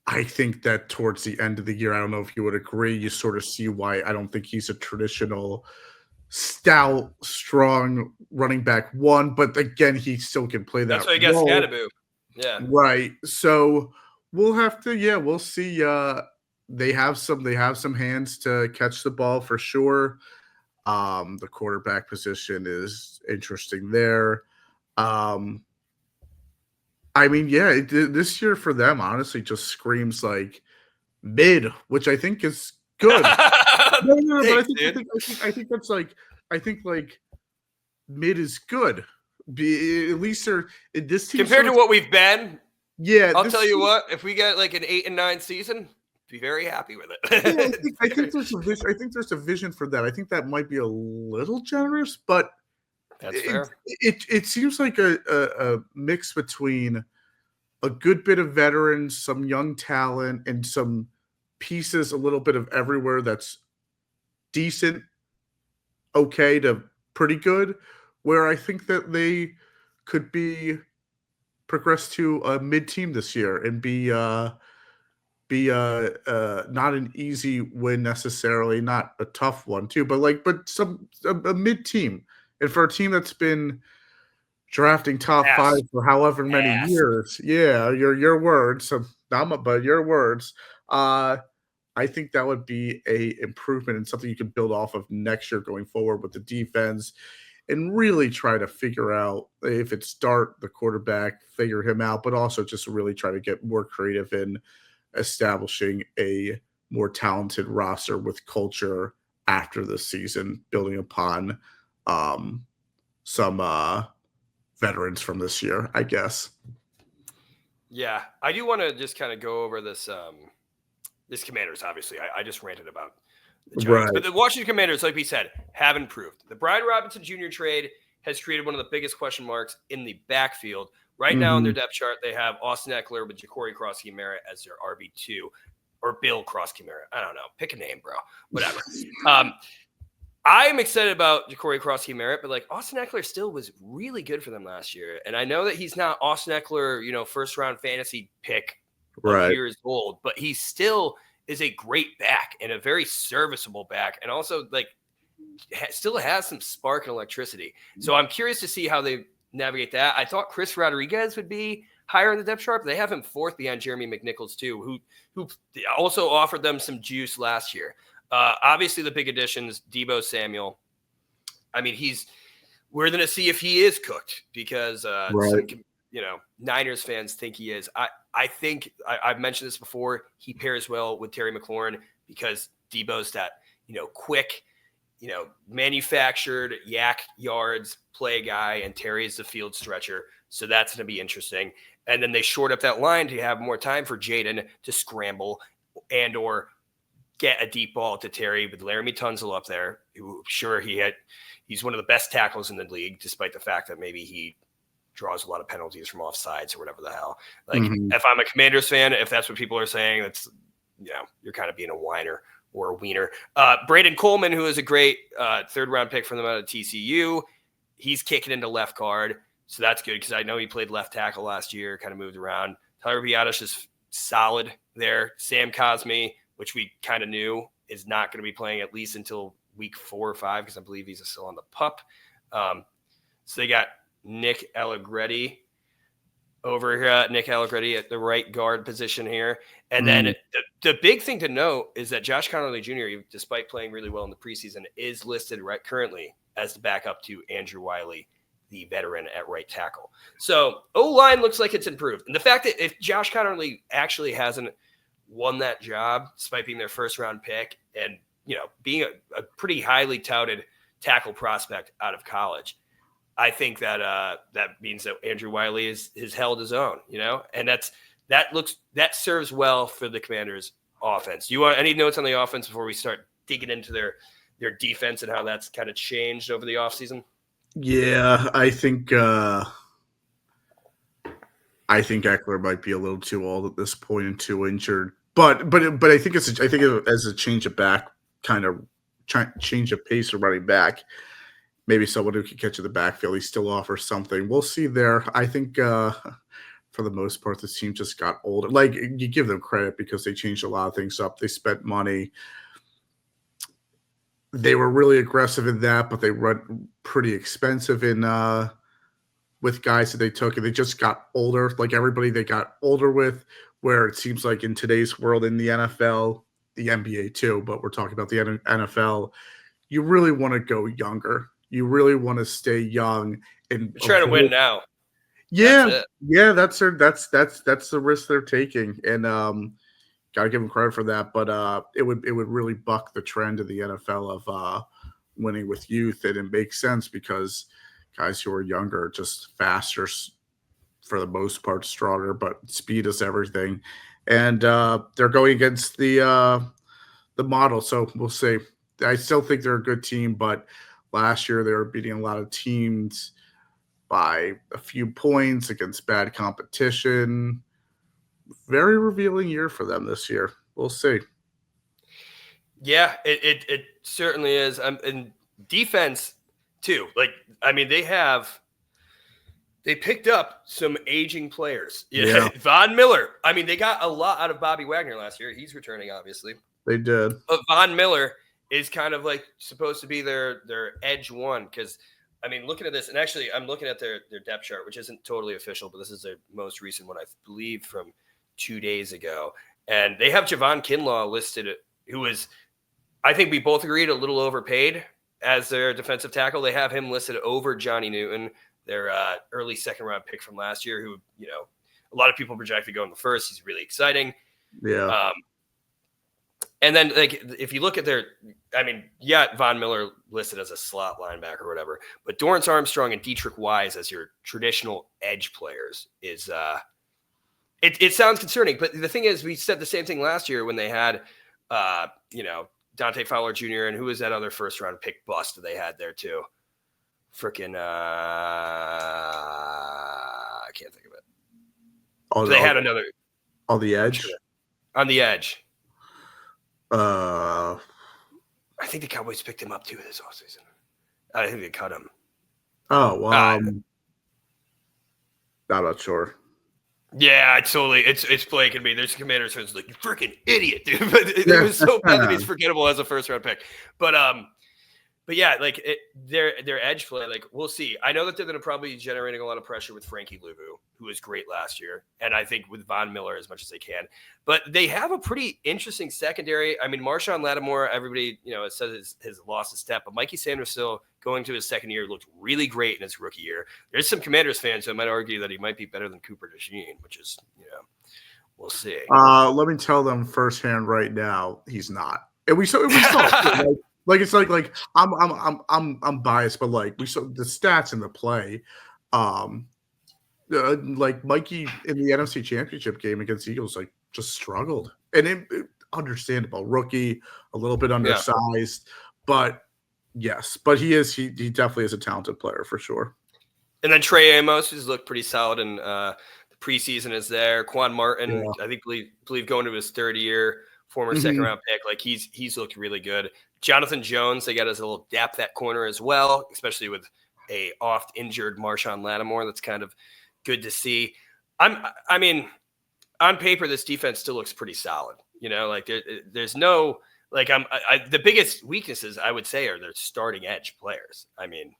I think that towards the end of the year, I don't know if you would agree, you sort of see why I don't think he's a traditional stout, strong running back 1, but again, he still can play that. That's why he gets Scadaboo. Yeah. Right. So we'll have to, we'll see. They have some hands to catch the ball for sure. The quarterback position is interesting there. I mean, this year for them honestly just screams like mid, which I think is good. No, but I think that's like, I think like mid is good. At least this team compared to what we've been. Yeah, I'll tell you what. If we get like an 8-9 season, be very happy with it. I think there's a vision. I think there's a vision for that. I think that might be a little generous, but that's fair. It seems like a mix between a good bit of veterans, some young talent, and some pieces a little bit of everywhere that's decent, okay to pretty good, where I think that they could be progress to a mid team this year and be not an easy win necessarily, not a tough one too, but a mid team. And for a team that's been drafting top 5 for however many years, your words, but your words, I think that would be a improvement and something you can build off of next year going forward with the defense, and really try to figure out if it's start the quarterback, figure him out, but also just really try to get more creative in establishing a more talented roster with culture after the season, building upon some veterans from this year, I guess. Yeah, I do want to just kind of go over this. This Commanders, obviously, I just ranted about the Giants. Right. But the Washington Commanders, like we said, have improved. The Brian Robinson Jr. trade has created one of the biggest question marks in the backfield. Right now in their depth chart, they have Austin Eckler with Ja'Cory Cross-Merritt as their RB2, or Bill Cross-Merritt. I don't know. Pick a name, bro. Whatever. I'm excited about Ja'Cory Cross-Merritt, but like Austin Eckler still was really good for them last year. And I know that he's not Austin Eckler, first-round fantasy pick years old, but he still is a great back and a very serviceable back, and also like still has some spark and electricity. So I'm curious to see how they navigate that. I thought Chris Rodriguez would be higher in the depth chart, but they have him 4th behind Jeremy McNichols too, who also offered them some juice last year. Obviously the big additions, Deebo Samuel. I mean, we're going to see if he is cooked, because Niners fans think he is. I think I've mentioned this before. He pairs well with Terry McLaurin because Deebo's that, quick, manufactured yak yards play guy, and Terry's the field stretcher. So that's going to be interesting. And then they short up that line to have more time for Jaden to scramble and or get a deep ball to Terry with Laramie Tunsil up there, who he's one of the best tackles in the league, despite the fact that maybe he draws a lot of penalties from offsides or whatever the hell. Like if I'm a Commanders fan, if that's what people are saying, that's, you're kind of being a whiner. or Wiener. Braden Coleman, who is a great third-round pick from them out of TCU, he's kicking into left guard, so that's good because I know he played left tackle last year, kind of moved around. Tyler Biadasz is solid there. Sam Cosme, which we kind of knew, is not going to be playing at least until week 4 or 5 because I believe he's still on the pup. So they got Nick Allegretti over here, Nick Allegretti at the right guard position here. And then the big thing to note is that Josh Connerly Jr., despite playing really well in the preseason, is listed right currently as the backup to Andrew Wiley, the veteran at right tackle. So O-line looks like it's improved. And the fact that if Josh Connerly actually hasn't won that job, despite being their first-round pick and, being a pretty highly touted tackle prospect out of college, I think that that means that Andrew Wiley is held his own, and that serves well for the Commanders' offense. You want any notes on the offense before we start digging into their defense and how that's kind of changed over the offseason? Yeah, I think Eckler might be a little too old at this point and too injured. But I think as a change of back, kind of change of pace of running back. Maybe someone who can catch in the backfield, he still offers something. We'll see there. I think for the most part, this team just got older. Like, you give them credit because they changed a lot of things up. They spent money. They were really aggressive in that, but they run pretty expensive in with guys that they took, and they just got older. Like everybody they got older with, where it seems like in today's world, in the NFL, the NBA too, but we're talking about the NFL, you really want to go younger. You really want to stay young and try to win now. Yeah, that's the risk they're taking, and gotta give them credit for that. But it would really buck the trend of the NFL of winning with youth, and it makes sense because guys who are younger are just faster, for the most part, stronger, but speed is everything, and they're going against the model. So we'll see. I still think they're a good team, but last year they were beating a lot of teams by a few points against bad competition. Very revealing year for them this year. We'll see. Yeah, it certainly is. And defense too. Like, I mean, they picked up some aging players. Yeah. Von Miller. I mean, they got a lot out of Bobby Wagner last year. He's returning, obviously. They did. But Von Miller is kind of like supposed to be their edge one, because I mean, looking at this, and actually I'm looking at their depth chart, which isn't totally official, but this is their most recent one, I believe, from 2 days ago. And they have Javon Kinlaw listed, who was, I think we both agreed, a little overpaid as their defensive tackle. They have him listed over Johnny Newton, their early second-round pick from last year, who, a lot of people project to go in the first. He's really exciting. Yeah. And then, like, if you look at Von Miller listed as a slot linebacker or whatever, but Dorrance Armstrong and Dietrich Wise as your traditional edge players is it sounds concerning. But the thing is, we said the same thing last year when they had, Dante Fowler Jr. and who was that other first-round pick bust that they had there too? Freaking, I can't think of it. They had another on the edge. On the edge. I think the Cowboys picked him up too this offseason. I think they cut him. Oh, well, I'm not sure. Yeah, it's Blake and me. There's Commanders fans like, you freaking idiot, dude. But it was so bad that he's forgettable as a first-round pick. But yeah, like their edge play, like we'll see. I know that they're going to probably be generating a lot of pressure with Frankie Luvu, who was great last year, and I think with Von Miller as much as they can. But they have a pretty interesting secondary. I mean, Marshawn Lattimore, everybody says has lost a step, but Mikey Sanders still going to his second year looked really great in his rookie year. There's some Commanders fans who might argue that he might be better than Cooper DeJean, which is we'll see. Let me tell them firsthand right now, he's not, and we saw. Like it's like I'm biased, but like we saw the stats in the play, like Mikey in the NFC Championship game against the Eagles, like just struggled, and it understandable, rookie, a little bit undersized, but yes, but he definitely is a talented player for sure. And then Trey Amos has looked pretty solid, and the preseason is there. Quan Martin, I think believe going to his third year. former second round pick. Like he's looked really good. Jonathan Jones, they got his little depth at corner as well, especially with a oft injured Marshawn Lattimore. That's kind of good to see. I mean, on paper, this defense still looks pretty solid. You know, like there's no like the biggest weaknesses I would say are their starting edge players. I mean,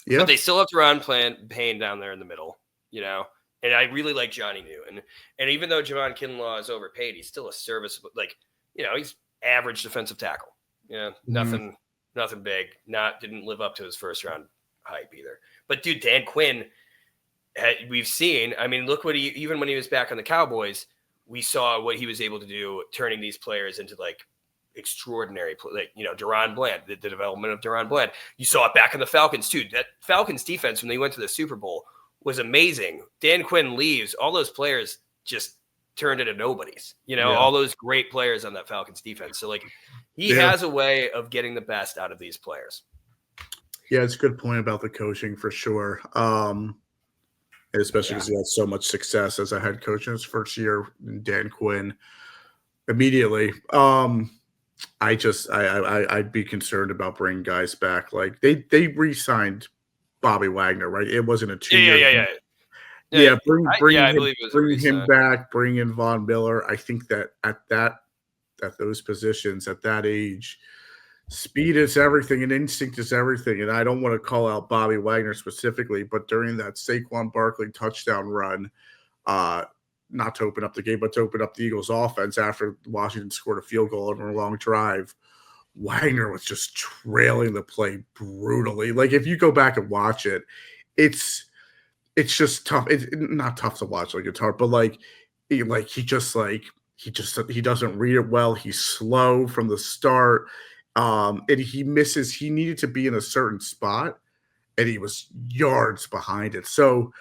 but they still have to run Payne down there in the middle. You know, and I really like Johnny Newton. And even though Javon Kinlaw is overpaid, he's still a serviceable, like, you know, he's average defensive tackle. You know, nothing big. Didn't live up to his first round hype either. But dude, Dan Quinn, we've seen. I mean, look what even when he was back on the Cowboys, we saw what he was able to do, turning these players into like extraordinary, like, you know, Deron Bland, the development of Deron Bland. You saw it back in the Falcons too. That Falcons defense when they went to the Super Bowl was amazing. Dan Quinn leaves, all those players just turned into nobodies. You know, all those great players on that Falcons defense. So like he has a way of getting the best out of these players. Yeah, it's a good point about the coaching for sure. Especially because he had so much success as a head coach in his first year, Dan Quinn. Immediately, I'd be concerned about bringing guys back. Like they re-signed Bobby Wagner, right? It wasn't a 2-year. Bring him back. Bring in Von Miller. I think that at those positions at that age, speed is everything and instinct is everything. And I don't want to call out Bobby Wagner specifically, but during that Saquon Barkley touchdown run, not to open up the game, but to open up the Eagles' offense after Washington scored a field goal on a long drive, Wagner was just trailing the play brutally. Like if you go back and watch it, it's just tough. It's not tough to watch. Like it's hard, but he doesn't read it well. He's slow from the start. And he misses. He needed to be in a certain spot, and he was yards behind it. So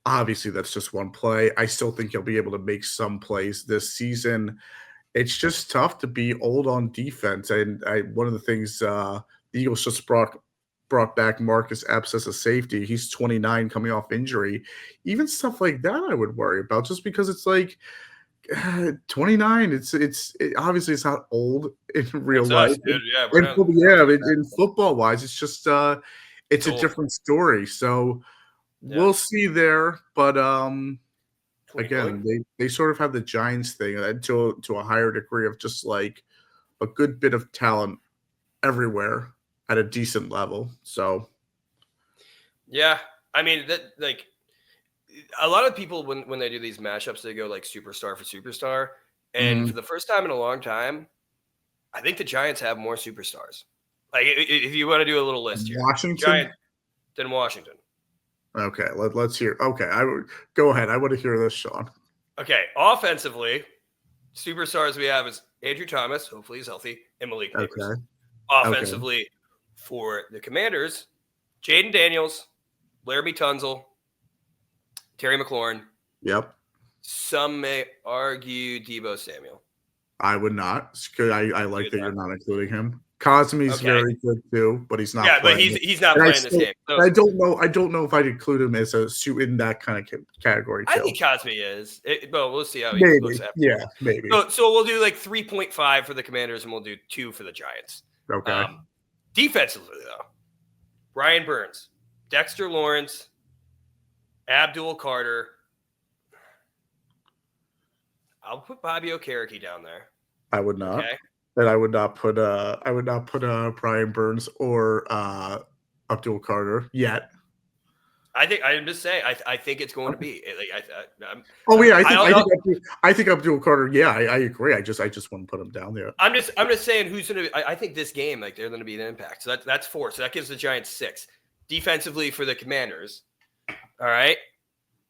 obviously, that's just one play. I still think he'll be able to make some plays this season. It's just tough to be old on defense. And one of the things the Eagles just brought back Marcus Epps as a safety. He's 29, coming off injury. Even stuff like that, I would worry about, just because it's like 29. It's obviously it's not old in real life. In football wise, it's just it's a different story. So we'll see there. But again, they sort of have the Giants thing to a higher degree of just like a good bit of talent everywhere at a decent level. So yeah, I mean that like. A lot of people, when they do these mashups, they go like superstar for superstar. And for the first time in a long time, I think the Giants have more superstars. Like if you want to do a little list here, Giants than Washington. Okay, let's hear. Okay, go ahead. I want to hear this, Sean. Okay, offensively, superstars we have is Andrew Thomas, hopefully he's healthy, and Malik Neighbors. Okay. Offensively, for the Commanders, Jaden Daniels, Laramie Tunzel, Terry McLaurin. Yep. Some may argue Deebo Samuel. I would not. I like that you're not including him. Cosme's very good too, but he's not. Yeah, but he's not playing this game. So, I don't know if I'd include him as a suit in that kind of category. I think Cosme is. But we'll see how he looks after. Yeah, maybe. So we'll do like 3.5 for the Commanders, and we'll do 2 for the Giants. Okay. Defensively though, Brian Burns, Dexter Lawrence, Abdul Carter. I'll put Bobby Okereke down there. I would not. Okay. And I would not put Brian Burns or Abdul Carter yet. I'm just saying. I think it's going to be. I think Abdul Carter. Yeah, I agree. I just want to put him down there. I'm just saying who's going to. I think this game, like, they're going to be an impact. So that's 4. So that gives the Giants 6. Defensively for the Commanders. All right.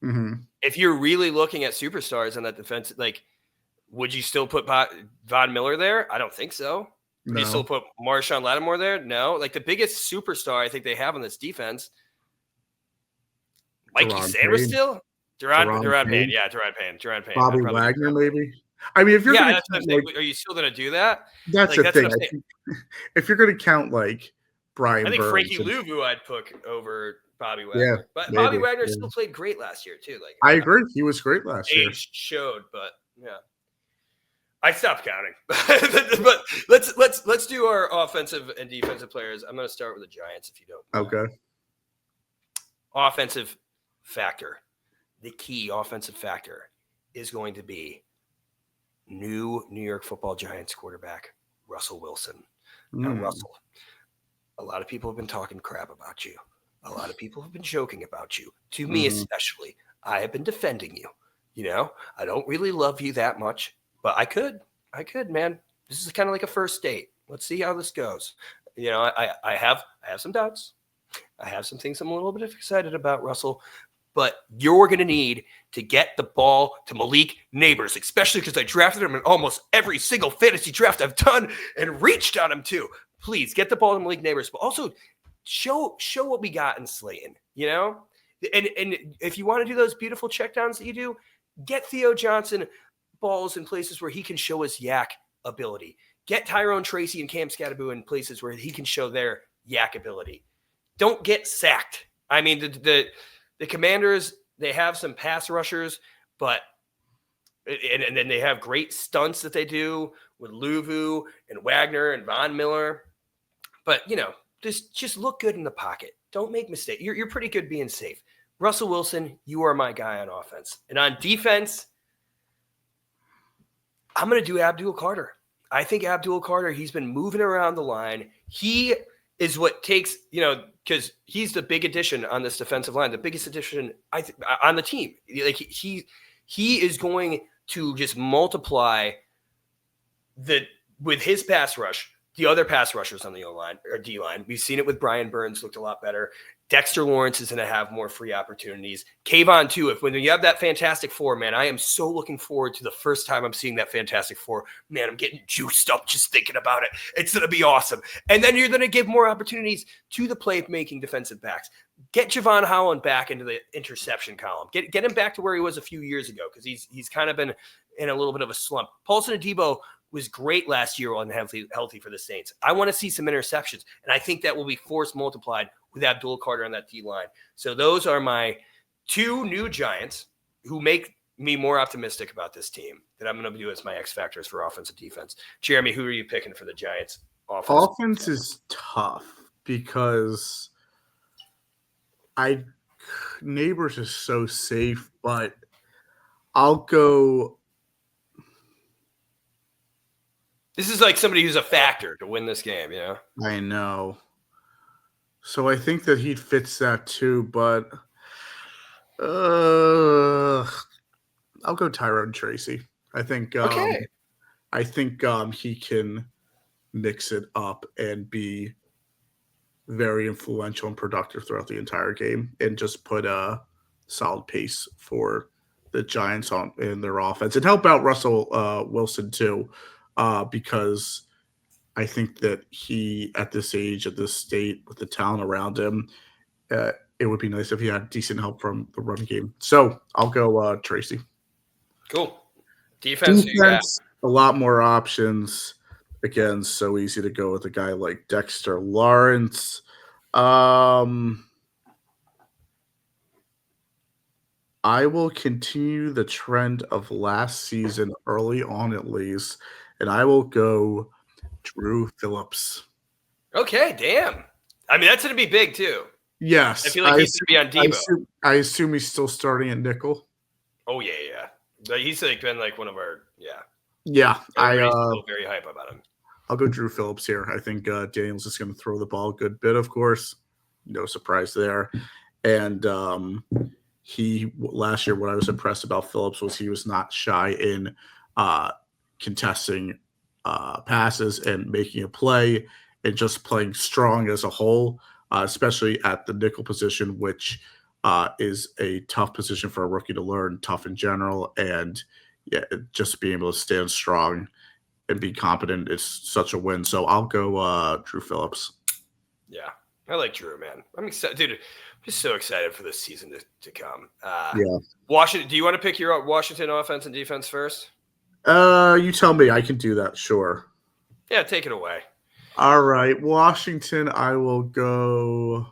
Mm-hmm. If you're really looking at superstars on that defense, like, would you still put Von Miller there? I don't think so. Would you still put Marshawn Lattimore there? No. Like, the biggest superstar I think they have on this defense, Mikey Sanders still? Deron Payne. Yeah, Deron Payne. Bobby Wagner, maybe. I mean, if you're that's what I'm saying. Are you still going to do that? That's the thing. If you're going to count, like, Brian Burns. I think Frankie Louvu I'd put over Bobby Wagner. Yeah, but maybe, Bobby Wagner still played great last year too. Like, I agree, he was great last year. Age showed, but yeah. I stopped counting. But let's do our offensive and defensive players. I'm going to start with the Giants, if you don't mind. Okay. Offensive factor. The key offensive factor is going to be new New York Football Giants quarterback, Russell Wilson. Now, Russell, a lot of people have been talking crap about you. A lot of people have been joking about you. To me especially, I have been defending you. You know, I don't really love you that much, but I could, man. This is kind of like a first date. Let's see how this goes. You know, I have some doubts. I have some things I'm a little bit excited about, Russell. But you're going to need to get the ball to Malik Neighbors, especially because I drafted him in almost every single fantasy draft I've done and reached on him too. Please get the ball to Malik Neighbors, but also show what we got in Slayton, you know? And if you want to do those beautiful checkdowns that you do, get Theo Johnson balls in places where he can show his yak ability. Get Tyrone Tracy and Cam Scattaboo in places where he can show their yak ability. Don't get sacked. I mean, the Commanders, they have some pass rushers, but and then they have great stunts that they do with Luvu and Wagner and Von Miller. But, you know, just look good in the pocket. Don't make mistakes. You're pretty good being safe. Russell Wilson, you are my guy on offense. And on defense, I'm going to do Abdul Carter. I think Abdul Carter, he's been moving around the line. He is what takes, you know, because he's the big addition on this defensive line, the biggest addition on the team. Like he is going to just multiply with his pass rush, the other pass rushers on the O-line or D-line. We've seen it with Brian Burns, looked a lot better. Dexter Lawrence is going to have more free opportunities. Kayvon too. When you have that Fantastic Four, man, I am so looking forward to the first time I'm seeing that Fantastic Four. Man, I'm getting juiced up just thinking about it. It's going to be awesome. And then you're going to give more opportunities to the play-making defensive backs. Get Javon Holland back into the interception column. Get him back to where he was a few years ago because he's kind of been in a little bit of a slump. Paulson Adebo was great last year on healthy for the Saints. I want to see some interceptions, and I think that will be force multiplied with Abdul Carter on that D-line. So those are my two new Giants who make me more optimistic about this team that I'm going to do as my X factors for offense and defense. Jeremy, who are you picking for the Giants? Offense is tough because Neighbors is so safe, but I'll go. This is like somebody who's a factor to win this game, you know? I know. So I think that he fits that too, but I'll go Tyrone Tracy. I think Okay. He can mix it up and be very influential and productive throughout the entire game and just put a solid pace for the Giants in their offense and help out Russell Wilson too, because I think that he, at this age, at this state, with the talent around him, it would be nice if he had decent help from the run game. So I'll go Tracy. Cool. Defense, a lot more options. Again, so easy to go with a guy like Dexter Lawrence. I will continue the trend of last season early on at least, and I will go Drew Phillips. Okay, damn. I mean, that's going to be big too. Yes. I feel like he's going to be on Debo. I assume he's still starting at nickel. Oh, yeah. But he's been like one of our, Yeah. Still very hype about him. I'll go Drew Phillips here. I think Daniels is going to throw the ball a good bit, of course. No surprise there. And last year, what I was impressed about Phillips was he was not shy in contesting passes and making a play and just playing strong as a whole, especially at the nickel position, which is a tough position for a rookie to learn, tough in general. And just being able to stand strong and be competent is such a win. So I'll go Drew Phillips. Yeah, I like Drew, man. I'm excited, dude. I'm just so excited for this season to come. Washington. Do you want to pick your Washington offense and defense first? You tell me. I can do that. Sure. Yeah, take it away. All right, Washington. I will go.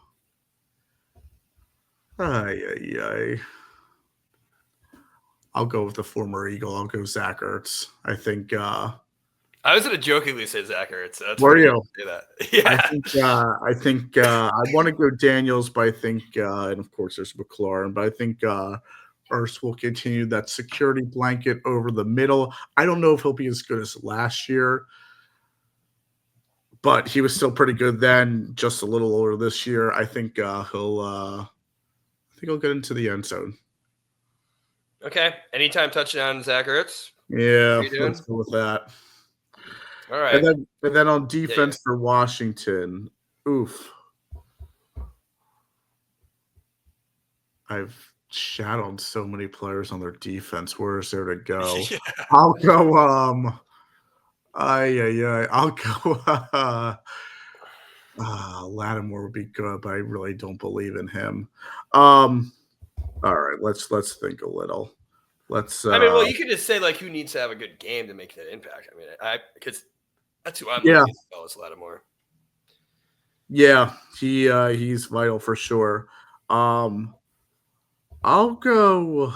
I'll go with the former Eagle. I'll go Zach Ertz. I think. I was going to jokingly say Zach Ertz. So that's Were funny you? to say that. Yeah. I think I want to go Daniels, but I think, and of course there's McLaurin, but I think Ertz will continue that security blanket over the middle. I don't know if he'll be as good as last year, but he was still pretty good then. Just a little older this year. I think he'll get into the end zone. Okay. Anytime touchdown, Zach Ertz. Yeah, let's go with that. All right. And then on defense for Washington, oof. I've shadowed so many players on their defense. Where is there to go? Yeah. I'll go I'll go Lattimore would be good, but I really don't believe in him. All right, let's think a little. Well, you could just say like who needs to have a good game to make that impact. I mean, because that's who I'm looking at as well as Lattimore. Yeah, he's vital for sure. I'll go.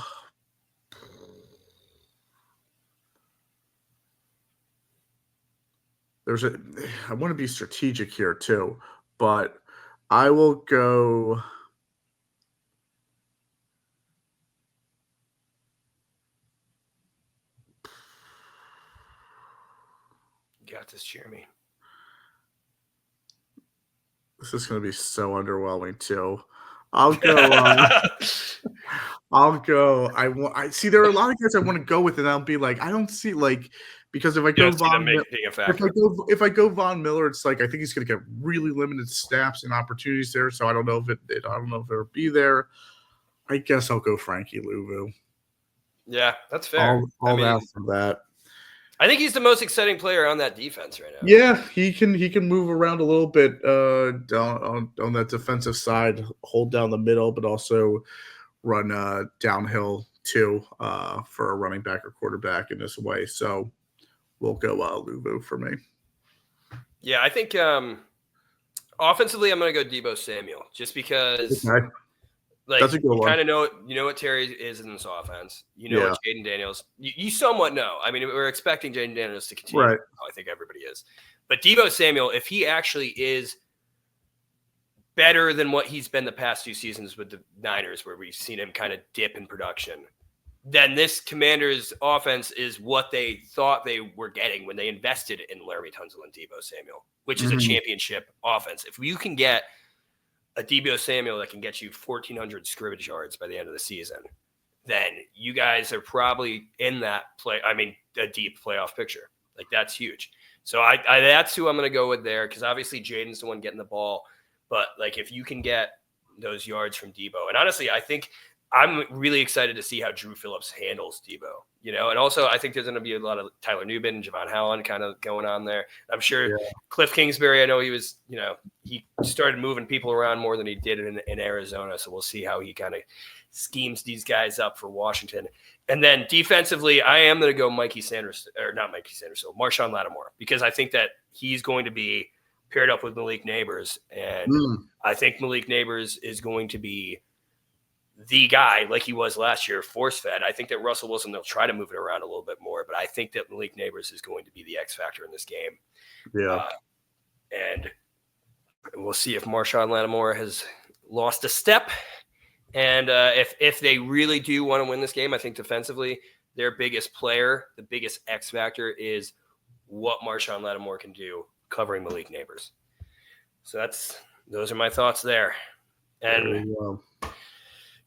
I want to be strategic here too, but I will go. Got this, Jeremy. This is going to be so underwhelming too. I'll go. I see. There are a lot of guys I want to go with, and I'll be like, I don't see like because if I go if I go Von Miller, it's like I think he's going to get really limited snaps and opportunities there. So I don't know if it'll be there. I guess I'll go Frankie Louvu. Yeah, that's fair. I'll ask for that. I think he's the most exciting player on that defense right now. Yeah, he can move around a little bit down on that defensive side, hold down the middle, but also run downhill too for a running back or quarterback in this way. So we'll go Louvu for me. Yeah, I think offensively I'm going to go Deebo Samuel just because like that's a good one. Kind of know what Terry is in this offense. You know what Jaden Daniels. You somewhat know. I mean, we're expecting Jaden Daniels to continue. Right. I think everybody is. But Deebo Samuel, if he actually is better than what he's been the past 2 seasons with the Niners, where we've seen him kind of dip in production, then this Commanders offense is what they thought they were getting when they invested in Laramie Tunsil and Deebo Samuel, which is a championship offense. If you can get a Deebo Samuel that can get you 1,400 scrimmage yards by the end of the season, then you guys are probably in that a deep playoff picture. Like that's huge. So I that's who I'm going to go with there because obviously Jaden's the one getting the ball. But like if you can get those yards from Deebo, and honestly, I think I'm really excited to see how Drew Phillips handles Deebo, and also I think there's going to be a lot of Tyler Nubin and Javon Howland kind of going on there. I'm sure Cliff Kingsbury, I know he was, he started moving people around more than he did in Arizona. So we'll see how he kind of schemes these guys up for Washington. And then defensively, I am going to go Marshawn Lattimore, because I think that he's going to be paired up with Malik Neighbors. And I think Malik Neighbors is going to be the guy like he was last year, force fed. I think that Russell Wilson, they'll try to move it around a little bit more, but I think that Malik Neighbors is going to be the X factor in this game. Yeah. And we'll see if Marshawn Lattimore has lost a step. And if they really do want to win this game, I think defensively, their biggest player, the biggest X factor is what Marshawn Lattimore can do covering Malik Neighbors. So those are my thoughts there. And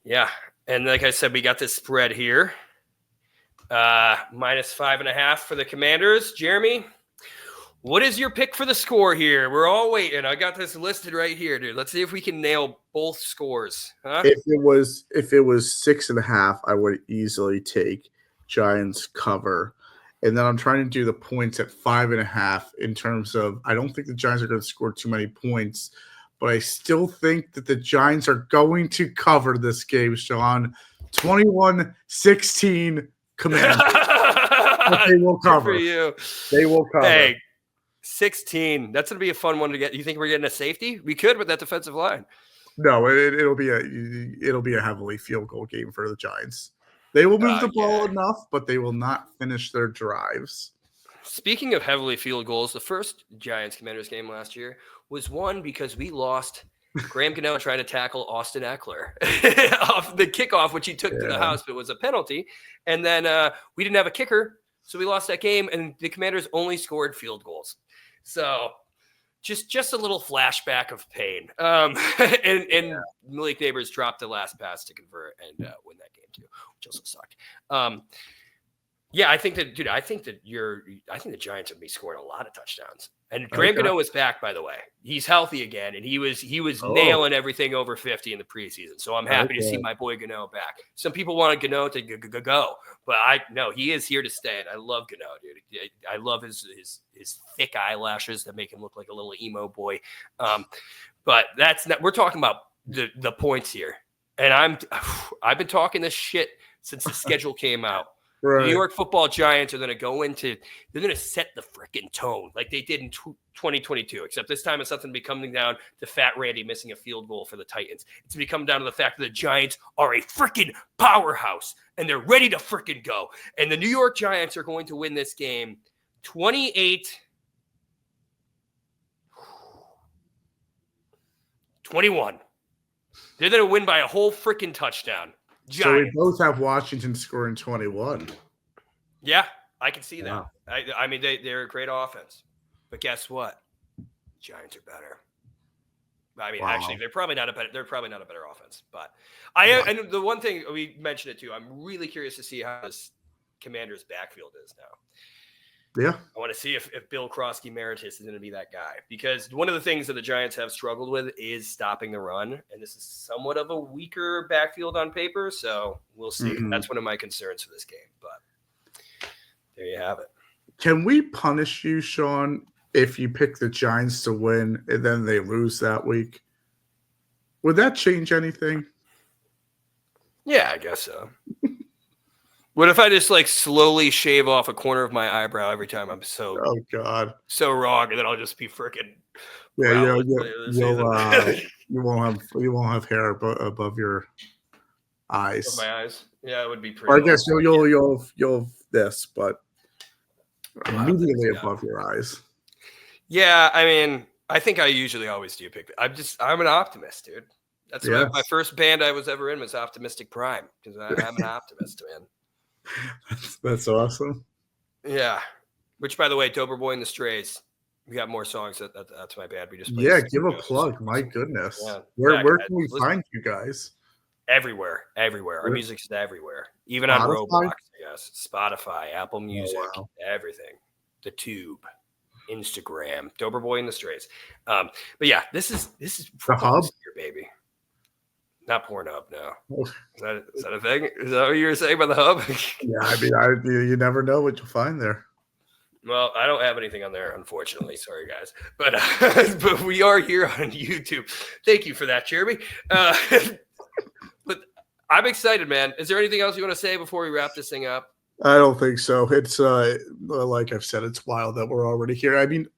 yeah. And like I said, we got this spread here. -5.5 for the Commanders. Jeremy, what is your pick for the score here? We're all waiting. I got this listed right here, dude. Let's see if we can nail both scores. Huh? If it was 6.5, I would easily take Giants cover. And then I'm trying to do the points at 5.5 in terms of I don't think the Giants are going to score too many points, but I still think that the Giants are going to cover this game, Sean. 21-16 Commanders. They will cover. Good for you. They will cover. Hey, 16. That's going to be a fun one to get. You think we're getting a safety? We could with that defensive line. No, it'll be a heavily field goal game for the Giants. They will move the Yeah. ball enough, but they will not finish their drives. Speaking of heavily field goals, the first Giants-Commanders game last year was won because we lost Graham Gano trying to tackle Austin Eckler off the kickoff, which he took to the house, but it was a penalty. And then we didn't have a kicker, so we lost that game, and the Commanders only scored field goals. So just a little flashback of pain. And Malik Neighbors dropped the last pass to convert and win that game too, which also sucked. Yeah, I think that the Giants would be scoring a lot of touchdowns. And Graham Gano was back, by the way. He's healthy again, and he was nailing everything over 50 in the preseason. So I'm happy to see my boy Gano back. Some people wanted Gano to go, but he is here to stay. And I love Gano, dude. I love his thick eyelashes that make him look like a little emo boy. But we're talking about the points here. And I've been talking this shit since the schedule came out. Right. The New York Football Giants are going to they're going to set the freaking tone like they did in 2022, except this time it's nothing to be coming down to Fat Randy missing a field goal for the Titans. It's to be coming down to the fact that the Giants are a freaking powerhouse and they're ready to freaking go. And the New York Giants are going to win this game 28-21. They're going to win by a whole freaking touchdown. Giants. So we both have Washington scoring 21. Yeah, I can see that. I mean, they're a great offense. But guess what? Giants are better. I mean, actually, they're probably not a better offense. But and the one thing we mentioned it too, I'm really curious to see how this Commanders backfield is now. Yeah. I want to see if Bill Krosky-Meritus is going to be that guy. Because one of the things that the Giants have struggled with is stopping the run. And this is somewhat of a weaker backfield on paper. So we'll see. Mm-hmm. That's one of my concerns for this game. But there you have it. Can we punish you, Sean, if you pick the Giants to win and then they lose that week? Would that change anything? Yeah, I guess so. What if I just slowly shave off a corner of my eyebrow every time I'm so wrong, and then I'll just be freaking you won't have hair above your eyes. Above my eyes, yeah, it would be pretty. Or I guess you'll have this, but immediately above your eyes. Yeah, I mean, I think I usually always do pick. I'm an optimist, dude. That's why my first band I was ever in was Optimistic Prime because I'm an optimist, man. That's awesome. Yeah. Which, by the way, Dober Boy and the Strays. We got more songs. That's my band. We just give a plug. My goodness. Yeah. Where can we find you guys? Everywhere. Our music's everywhere. Even on Roblox, I guess. Spotify, Apple Music, everything. The Tube, Instagram, Dober Boy and the Strays. But yeah, this is the hub here, baby. Not Pornhub, no. Is that a thing? Is that what you were saying about the hub? Yeah, I mean, you never know what you'll find there. Well, I don't have anything on there, unfortunately. Sorry, guys. But we are here on YouTube. Thank you for that, Jeremy. But I'm excited, man. Is there anything else you want to say before we wrap this thing up? I don't think so. It's like I've said, it's wild that we're already here. I mean,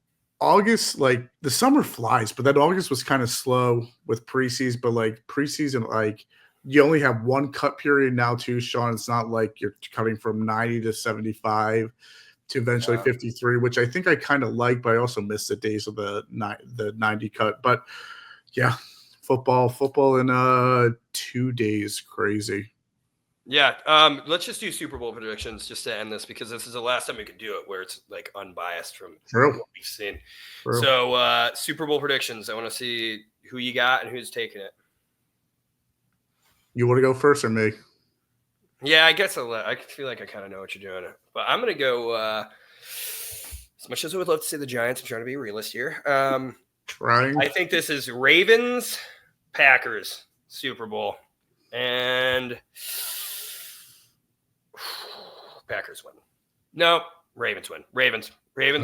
August, the summer flies, but then August was kind of slow with preseason. But preseason, you only have one cut period now too, Sean. It's not like you're cutting from 90 to 75 to eventually 53, which I think I kind of like, but I also miss the days of the 90 cut. But yeah, football in 2 days, crazy. Yeah, let's just do Super Bowl predictions just to end this because this is the last time we can do it where it's unbiased from what we've seen. True. So Super Bowl predictions. I want to see who you got and who's taking it. You want to go first or me? Yeah, I guess I feel like I kind of know what you're doing. But I'm going to go as much as I would love to say the Giants. I'm trying to be a realist here. Trying. I think this is Ravens, Packers, Super Bowl. And Packers win. No, Ravens win. Ravens,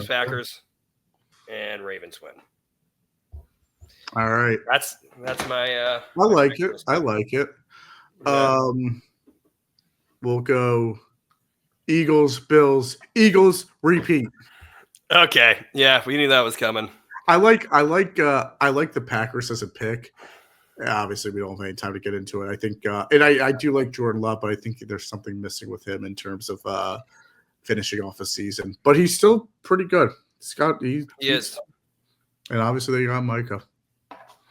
Packers, and Ravens win. All right. That's my. I like it. I like it. Yeah. We'll go Eagles, Bills, Eagles repeat. Okay. Yeah, we knew that was coming. I like the Packers as a pick. Obviously, we don't have any time to get into it. I think, and I do like Jordan Love, but I think there's something missing with him in terms of finishing off a season. But he's still pretty good. He is. And obviously, they got Micah.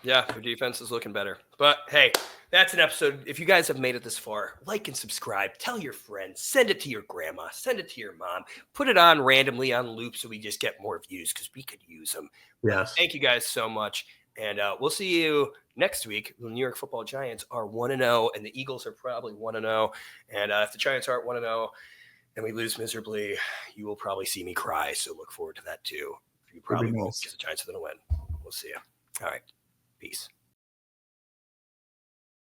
Yeah, their defense is looking better. But hey, that's an episode. If you guys have made it this far, like and subscribe. Tell your friends. Send it to your grandma. Send it to your mom. Put it on randomly on loop so we just get more views because we could use them. Yes. Thank you guys so much. And we'll see you next week. The New York Football Giants are 1-0, and the Eagles are probably 1-0. And if the Giants aren't 1-0 and we lose miserably, you will probably see me cry. So look forward to that too. You probably won't because the Giants are going to win. We'll see you. All right. Peace.